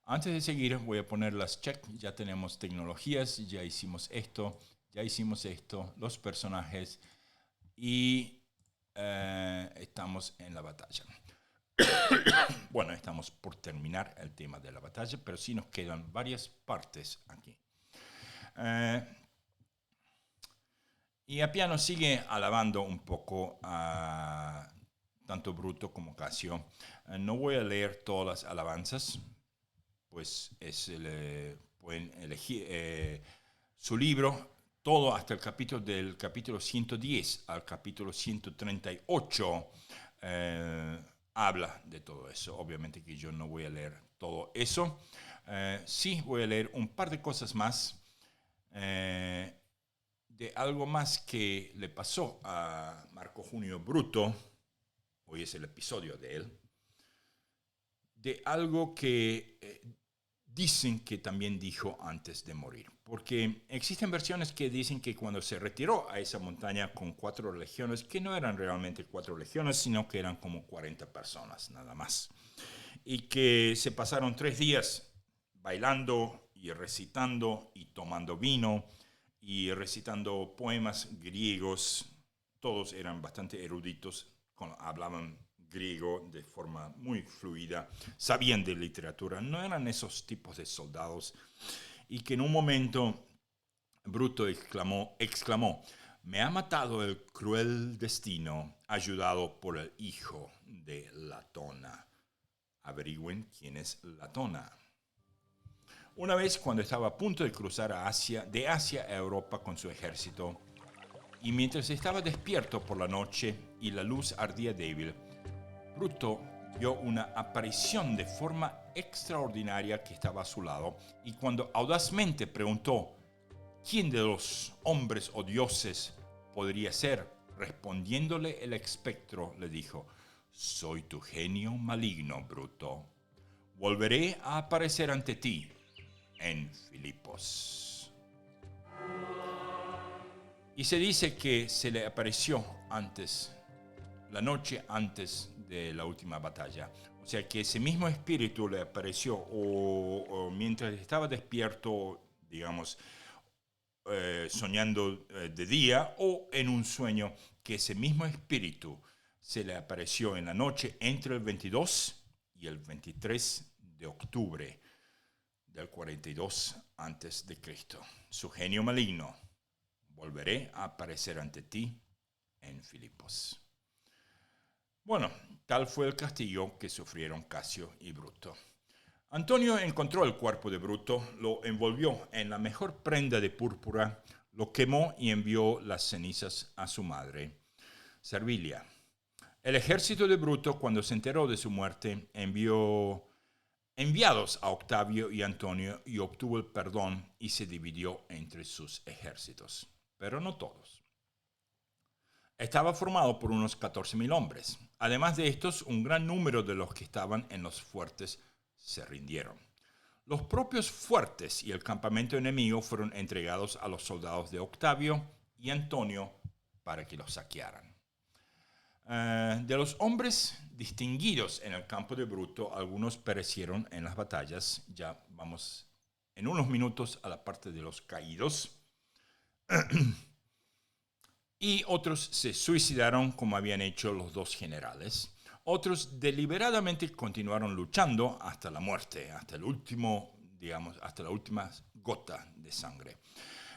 Antes de seguir, voy a poner las check. Ya tenemos tecnologías, ya hicimos esto, los personajes y estamos en la batalla. Bueno, estamos por terminar el tema de la batalla, pero sí nos quedan varias partes aquí. Y Appiano sigue alabando un poco a tanto Bruto como Casio. No voy a leer todas las alabanzas, pues pueden elegir su libro, todo hasta del capítulo 110 al capítulo 138. Habla de todo eso. Obviamente que yo no voy a leer todo eso. Sí voy a leer un par de cosas más de algo más que le pasó a Marco Junio Bruto. Hoy es el episodio de él. De algo que Dicen que también dijo antes de morir, porque existen versiones que dicen que cuando se retiró a esa montaña con 4 legiones, que no eran realmente 4 legiones, sino que eran como 40 personas nada más, y que se pasaron 3 días bailando y recitando y tomando vino y recitando poemas griegos. Todos eran bastante eruditos, hablaban griego de forma muy fluida, sabían de literatura, no eran esos tipos de soldados, y que en un momento Bruto exclamó, me ha matado el cruel destino, ayudado por el hijo de Latona. Averigüen quién es Latona. Una vez cuando estaba a punto de cruzar de Asia a Europa con su ejército, y mientras estaba despierto por la noche y la luz ardía débil, Bruto vio una aparición de forma extraordinaria que estaba a su lado, y cuando audazmente preguntó quién de los hombres o dioses podría ser, respondiéndole el espectro le dijo, soy tu genio maligno, Bruto. Volveré a aparecer ante ti en Filipos. Y se dice que se le apareció la noche antes de la última batalla. O sea que ese mismo espíritu le apareció o mientras estaba despierto, digamos, soñando de día o en un sueño, que ese mismo espíritu se le apareció en la noche entre el 22 y el 23 de octubre del 42 antes de Cristo. Su genio maligno, volveré a aparecer ante ti en Filipos. Bueno, tal fue el castigo que sufrieron Casio y Bruto. Antonio encontró el cuerpo de Bruto, lo envolvió en la mejor prenda de púrpura, lo quemó y envió las cenizas a su madre, Servilia. El ejército de Bruto, cuando se enteró de su muerte, envió enviados a Octavio y Antonio y obtuvo el perdón y se dividió entre sus ejércitos, pero no todos. Estaba formado por unos 14,000 hombres. Además de estos, un gran número de los que estaban en los fuertes se rindieron. Los propios fuertes y el campamento enemigo fueron entregados a los soldados de Octavio y Antonio para que los saquearan. De los hombres distinguidos en el campo de Bruto, algunos perecieron en las batallas. Ya vamos en unos minutos a la parte de los caídos. Y otros se suicidaron como habían hecho los 2 generales. Otros deliberadamente continuaron luchando hasta la muerte, hasta el último, hasta la última gota de sangre.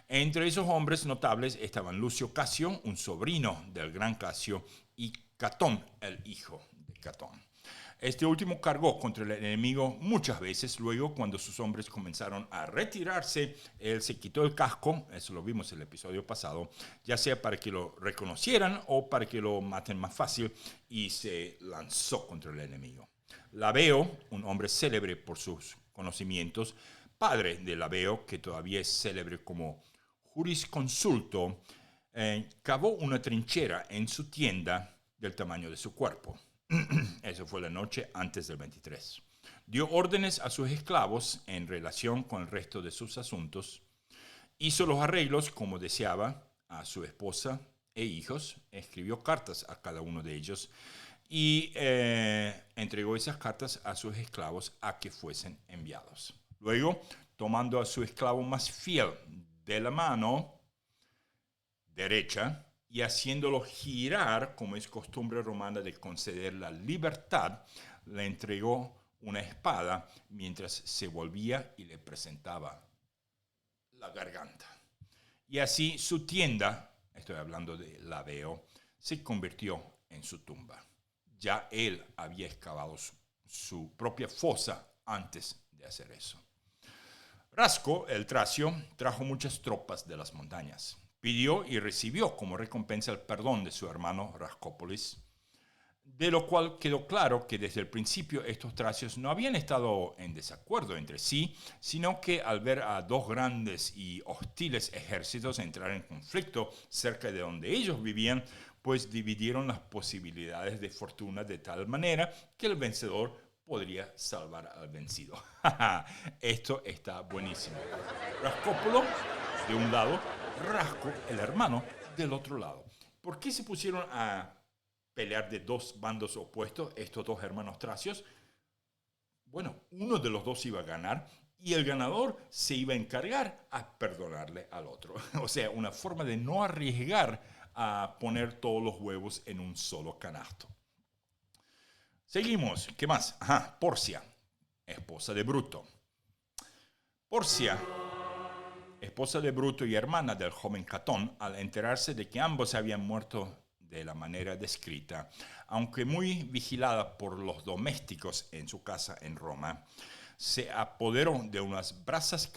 Entre esos hombres notables estaban Lucio Casio, un sobrino del gran Casio, y Catón, el hijo de Catón. Este último cargó contra el enemigo muchas veces. Luego, cuando sus hombres comenzaron a retirarse, él se quitó el casco, eso lo vimos en el episodio pasado, ya sea para que lo reconocieran o para que lo maten más fácil, y se lanzó contra el enemigo. Labeo, un hombre célebre por sus conocimientos, padre de Labeo, que todavía es célebre como jurisconsulto, cavó una trinchera en su tienda del tamaño de su cuerpo. Eso fue la noche antes del 23. Dio órdenes a sus esclavos en relación con el resto de sus asuntos. Hizo los arreglos como deseaba a su esposa e hijos. Escribió cartas a cada uno de ellos y entregó esas cartas a sus esclavos a que fuesen enviados. Luego, tomando a su esclavo más fiel de la mano derecha y haciéndolo girar, como es costumbre romana de conceder la libertad, le entregó una espada mientras se volvía y le presentaba la garganta. Y así su tienda, estoy hablando de Labeo, se convirtió en su tumba. Ya él había excavado su propia fosa antes de hacer eso. Rasco, el tracio, trajo muchas tropas de las montañas. Pidió y recibió como recompensa el perdón de su hermano Rascópolis, de lo cual quedó claro que desde el principio estos tracios no habían estado en desacuerdo entre sí, sino que al ver a 2 grandes y hostiles ejércitos entrar en conflicto cerca de donde ellos vivían, pues dividieron las posibilidades de fortuna de tal manera que el vencedor podría salvar al vencido. Esto está buenísimo. Rascópolo de un lado, Rasco, el hermano, del otro lado. ¿Por qué se pusieron a pelear de dos bandos opuestos estos dos hermanos tracios? Bueno, uno de los dos iba a ganar y el ganador se iba a encargar a perdonarle al otro. O sea, una forma de no arriesgar a poner todos los huevos en un solo canasto. Seguimos. ¿Qué más? Porcia, esposa de Bruto. Porcia, esposa de Bruto y hermana del joven Catón, al enterarse de que ambos habían muerto de la manera descrita, aunque muy vigilada por los domésticos en su casa en Roma, se apoderó de unas brasas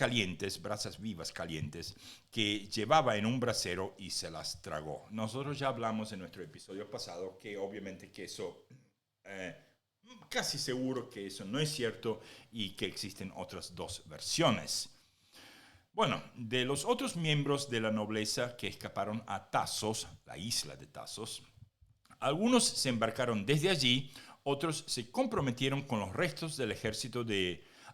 vivas calientes, que llevaba en un brasero y se las tragó. Nosotros ya hablamos en nuestro episodio pasado que obviamente que eso, casi seguro que eso no es cierto y que existen otras dos versiones. Bueno, de los otros miembros de la nobleza que escaparon a Tasos, la isla de Tasos, algunos se embarcaron desde allí, otros se comprometieron con los restos del ejército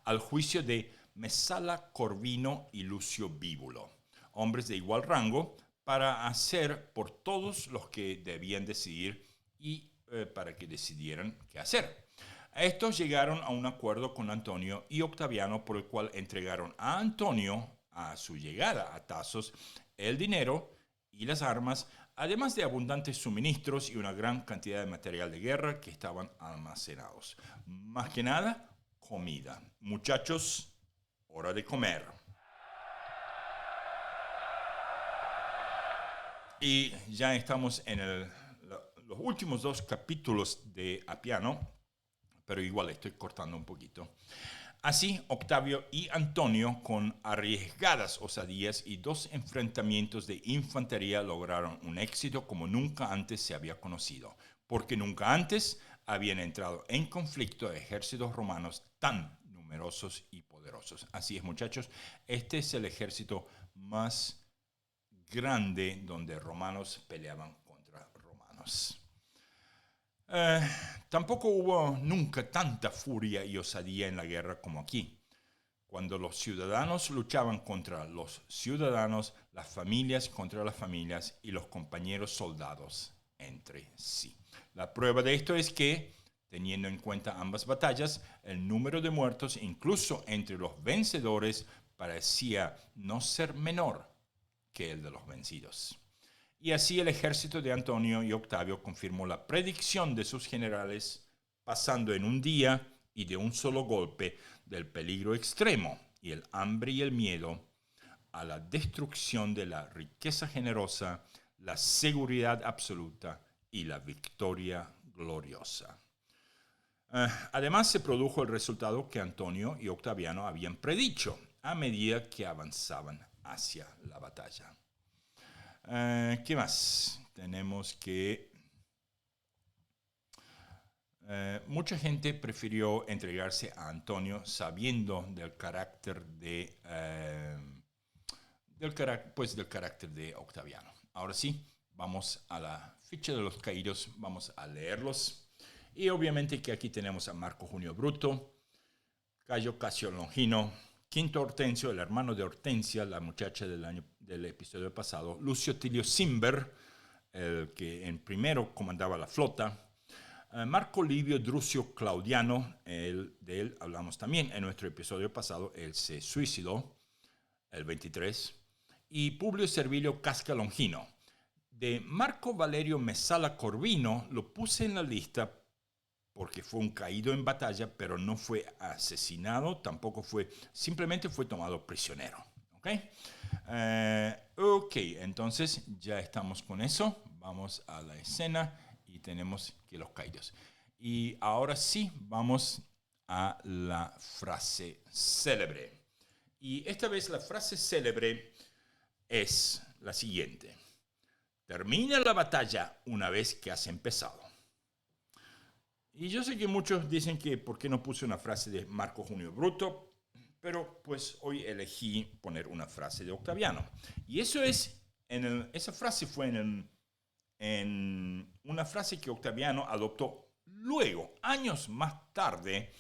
al juicio de Mesala Corvino y Lucio Bíbulo, hombres de igual rango, para hacer por todos los que debían decidir y para que decidieran qué hacer. Estos llegaron a un acuerdo con Antonio y Octaviano, por el cual entregaron a Antonio, a su llegada a Tasos, el dinero y las armas, además de abundantes suministros y una gran cantidad de material de guerra que estaban almacenados. Más que nada, comida. Muchachos, hora de comer. Y ya estamos en los últimos dos capítulos de Apiano, pero igual estoy cortando un poquito. Así, Octavio y Antonio, con arriesgadas osadías y dos enfrentamientos de infantería, lograron un éxito como nunca antes se había conocido, porque nunca antes habían entrado en conflicto ejércitos romanos tan numerosos y poderosos. Así es, muchachos, este es el ejército más grande donde romanos peleaban contra romanos. Tampoco hubo nunca tanta furia y osadía en la guerra como aquí. Cuando los ciudadanos luchaban contra los ciudadanos, las familias contra las familias y los compañeros soldados entre sí. La prueba de esto es que, teniendo en cuenta ambas batallas, el número de muertos, incluso entre los vencedores, parecía no ser menor que el de los vencidos. Y así el ejército de Antonio y Octavio confirmó la predicción de sus generales, pasando en un día y de un solo golpe del peligro extremo y el hambre y el miedo a la destrucción de la riqueza generosa, la seguridad absoluta y la victoria gloriosa. Además se produjo el resultado que Antonio y Octaviano habían predicho a medida que avanzaban hacia la batalla. ¿Qué más? Tenemos que mucha gente prefirió entregarse a Antonio sabiendo del carácter del carácter de Octaviano. Ahora sí, vamos a la ficha de los caídos, vamos a leerlos. Y obviamente que aquí tenemos a Marco Junio Bruto, Cayo Casio Longino, Quinto Hortensio, el hermano de Hortensia, la muchacha del episodio pasado, Lucio Tilio Cimber, el que en primero comandaba la flota, Marco Livio Drucio Claudiano, de él hablamos también en nuestro episodio pasado, él se suicidó el 23, y Publio Servilio Casca Longino. De Marco Valerio Mesala Corvino lo puse en la lista porque fue un caído en batalla, pero no fue asesinado, simplemente fue tomado prisionero. Ok, entonces ya estamos con eso, vamos a la escena y tenemos que los caídos. Y ahora sí, vamos a la frase célebre. Y esta vez la frase célebre es la siguiente: termina la batalla una vez que has empezado. Y yo sé que muchos dicen que por qué no puse una frase de Marco Junio Bruto, pero pues hoy elegí poner una frase de Octaviano. Y eso es, esa frase fue en una frase que Octaviano adoptó Luego, años más tarde,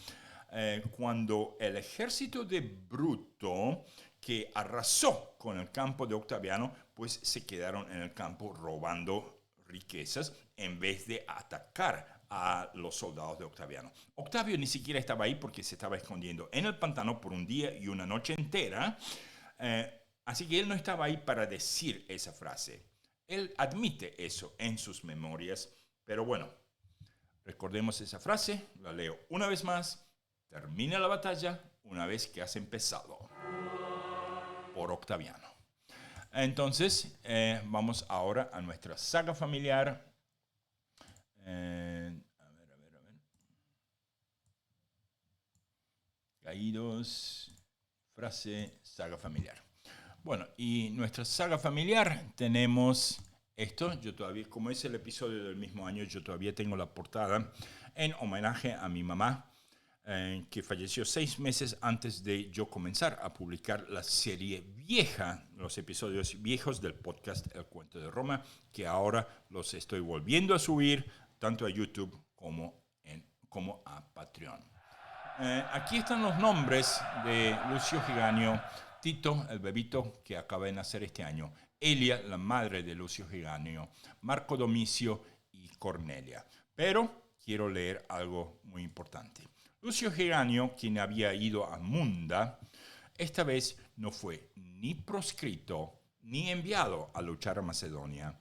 cuando el ejército de Bruto, que arrasó con el campo de Octaviano, pues se quedaron en el campo robando riquezas en vez de atacar a los soldados de Octaviano. Octavio ni siquiera estaba ahí porque se estaba escondiendo en el pantano por un día y una noche entera, así que él no estaba ahí para decir esa frase. Él admite eso en sus memorias, pero bueno, recordemos esa frase, la leo una vez más. Termina la batalla una vez que has empezado. Por Octaviano. Entonces, vamos ahora a nuestra saga familiar. A ver. Caídos, frase, saga familiar. Bueno, y nuestra saga familiar tenemos esto. Yo todavía, como es el episodio del mismo año, yo todavía tengo la portada en homenaje a mi mamá, que falleció 6 meses antes de yo comenzar a publicar la serie vieja, los episodios viejos del podcast El Cuento de Roma, que ahora los estoy volviendo a subir tanto a YouTube como a Patreon. Aquí están los nombres de Lucio Giganio, Tito, el bebito que acaba de nacer este año, Elia, la madre de Lucio Giganio, Marco Domicio y Cornelia. Pero quiero leer algo muy importante. Lucio Giganio, quien había ido a Munda, esta vez no fue ni proscrito ni enviado a luchar a Macedonia,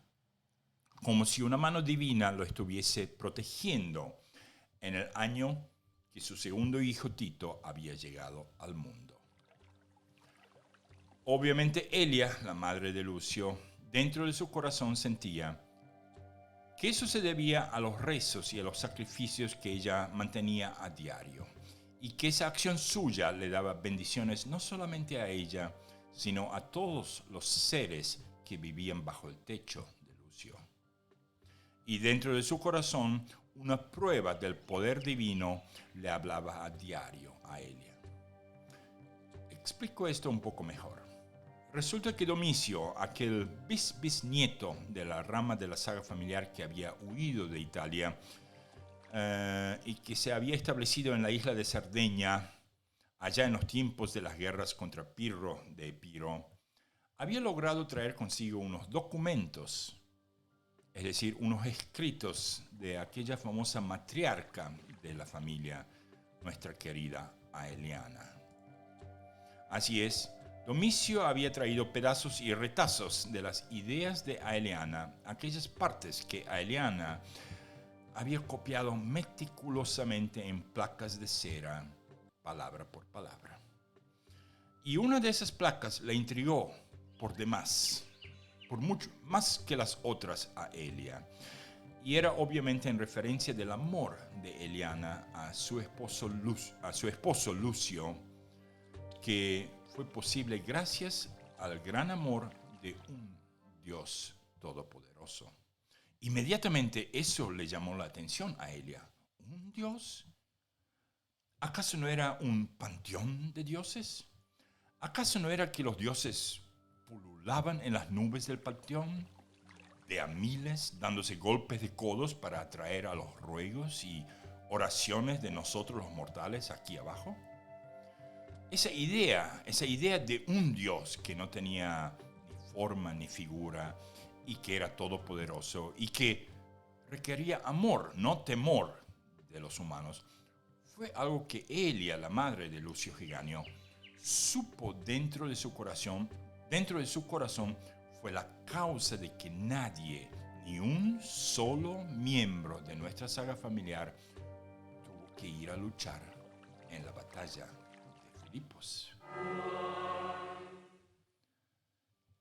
como si una mano divina lo estuviese protegiendo en el año que su segundo hijo Tito había llegado al mundo. Obviamente Elia, la madre de Lucio, dentro de su corazón sentía que eso se debía a los rezos y a los sacrificios que ella mantenía a diario, y que esa acción suya le daba bendiciones no solamente a ella, sino a todos los seres que vivían bajo el techo de Lucio. Y dentro de su corazón, una prueba del poder divino le hablaba a diario a Elia. Explico esto un poco mejor. Resulta que Domicio, aquel bisnieto de la rama de la saga familiar que había huido de Italia y que se había establecido en la isla de Cerdeña, allá en los tiempos de las guerras contra Pirro de Epiro, había logrado traer consigo unos documentos, es decir, unos escritos de aquella famosa matriarca de la familia, nuestra querida Aeliana. Así es, Domicio había traído pedazos y retazos de las ideas de Aeliana, aquellas partes que Aeliana había copiado meticulosamente en placas de cera, palabra por palabra. Y una de esas placas le intrigó por demás, por mucho más que las otras a Elia. Y era obviamente en referencia del amor de Eliana a su esposo Lucio, que fue posible gracias al gran amor de un Dios todopoderoso. Inmediatamente eso le llamó la atención a Elia. ¿Un Dios? ¿Acaso no era un panteón de dioses? ¿Acaso no era que los dioses pululaban en las nubes del panteón, de a miles, dándose golpes de codos para atraer a los ruegos y oraciones de nosotros los mortales aquí abajo? Esa idea de un Dios que no tenía ni forma ni figura y que era todopoderoso y que requería amor, no temor de los humanos, fue algo que Elia, la madre de Lucio Giganio, supo dentro de su corazón fue la causa de que nadie, ni un solo miembro de nuestra saga familiar, tuvo que ir a luchar en la batalla de Filipos.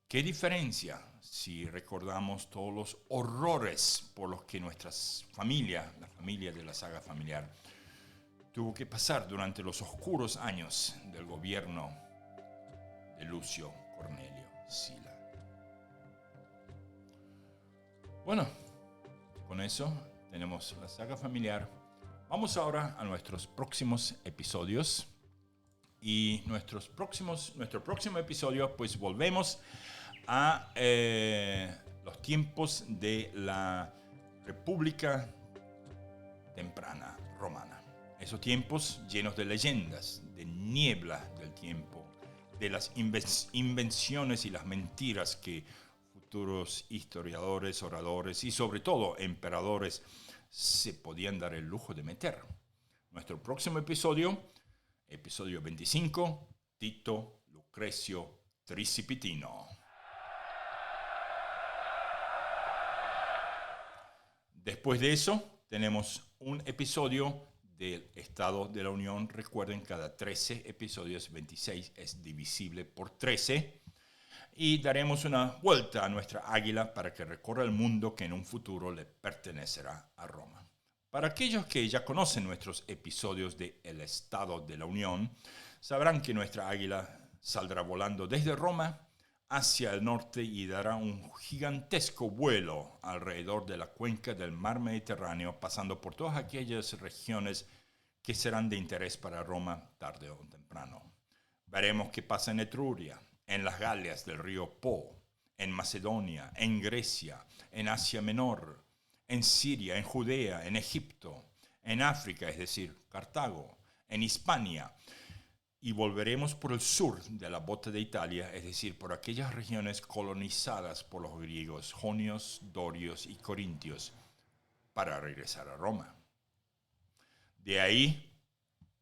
¿Qué diferencia si recordamos todos los horrores por los que nuestra familia, la familia de la saga familiar, tuvo que pasar durante los oscuros años del gobierno de Lucio Cornelio Sila? Bueno, con eso tenemos la saga familiar. Vamos ahora a nuestros próximos episodios. Y nuestro próximo episodio, pues volvemos a los tiempos de la República temprana romana. Esos tiempos llenos de leyendas, de niebla del tiempo, de las invenciones y las mentiras que futuros historiadores, oradores y sobre todo emperadores se podían dar el lujo de meter. Nuestro próximo episodio, episodio 25, Tito Lucrecio Tricipitino. Después de eso, tenemos un episodio del Estado de la Unión. Recuerden, cada 13 episodios, 26 es divisible por 13. Y daremos una vuelta a nuestra águila para que recorra el mundo que en un futuro le pertenecerá a Roma. Para aquellos que ya conocen nuestros episodios de El Estado de la Unión, sabrán que nuestra águila saldrá volando desde Roma hacia el norte y dará un gigantesco vuelo alrededor de la cuenca del mar Mediterráneo, pasando por todas aquellas regiones que serán de interés para Roma tarde o temprano. Veremos qué pasa en Etruria, en las Galias del río Po, en Macedonia, en Grecia, en Asia Menor, en Siria, en Judea, en Egipto, en África, es decir, Cartago, en Hispania. Y volveremos por el sur de la bota de Italia, es decir, por aquellas regiones colonizadas por los griegos, jonios, dorios y corintios, para regresar a Roma. De ahí,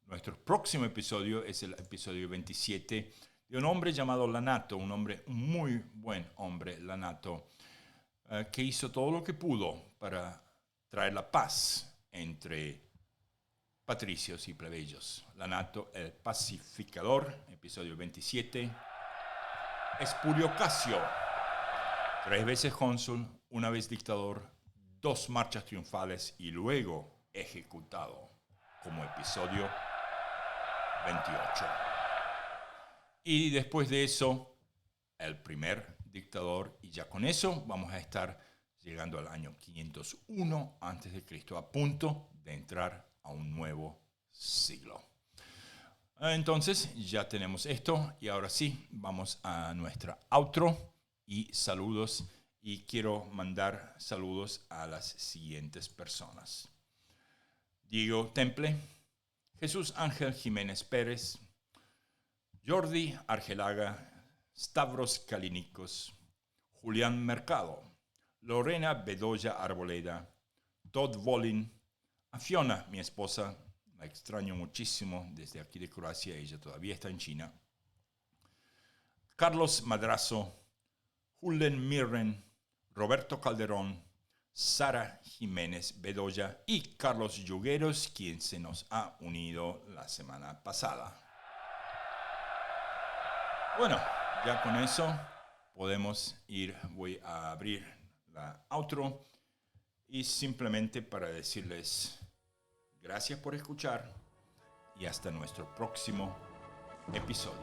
nuestro próximo episodio es el episodio 27 de un hombre llamado Lanato, un hombre, muy buen hombre, Lanato, que hizo todo lo que pudo para traer la paz entre patricios y plebeyos. Lanato, el pacificador, episodio 27. Espurio Casio, 3 veces cónsul, 1 vez dictador, 2 marchas triunfales y luego ejecutado, como episodio 28. Y después de eso, el primer dictador, y ya con eso vamos a estar llegando al año 501 a.C., a punto de entrar a un nuevo siglo. Entonces ya tenemos esto y ahora sí vamos a nuestra outro y saludos, y quiero mandar saludos a las siguientes personas: Diego Temple, Jesús Ángel Jiménez Pérez, Jordi Argelaga, Stavros Kalinikos, Julián Mercado, Lorena Bedoya Arboleda, Todd Volin, a Fiona, mi esposa, la extraño muchísimo desde aquí de Croacia, ella todavía está en China, Carlos Madrazo, Julen Mirren, Roberto Calderón, Sara Jiménez Bedoya y Carlos Yugueros, quien se nos ha unido la semana pasada. Bueno, ya con eso podemos ir. Voy a abrir la outro y simplemente para decirles gracias por escuchar y hasta nuestro próximo episodio.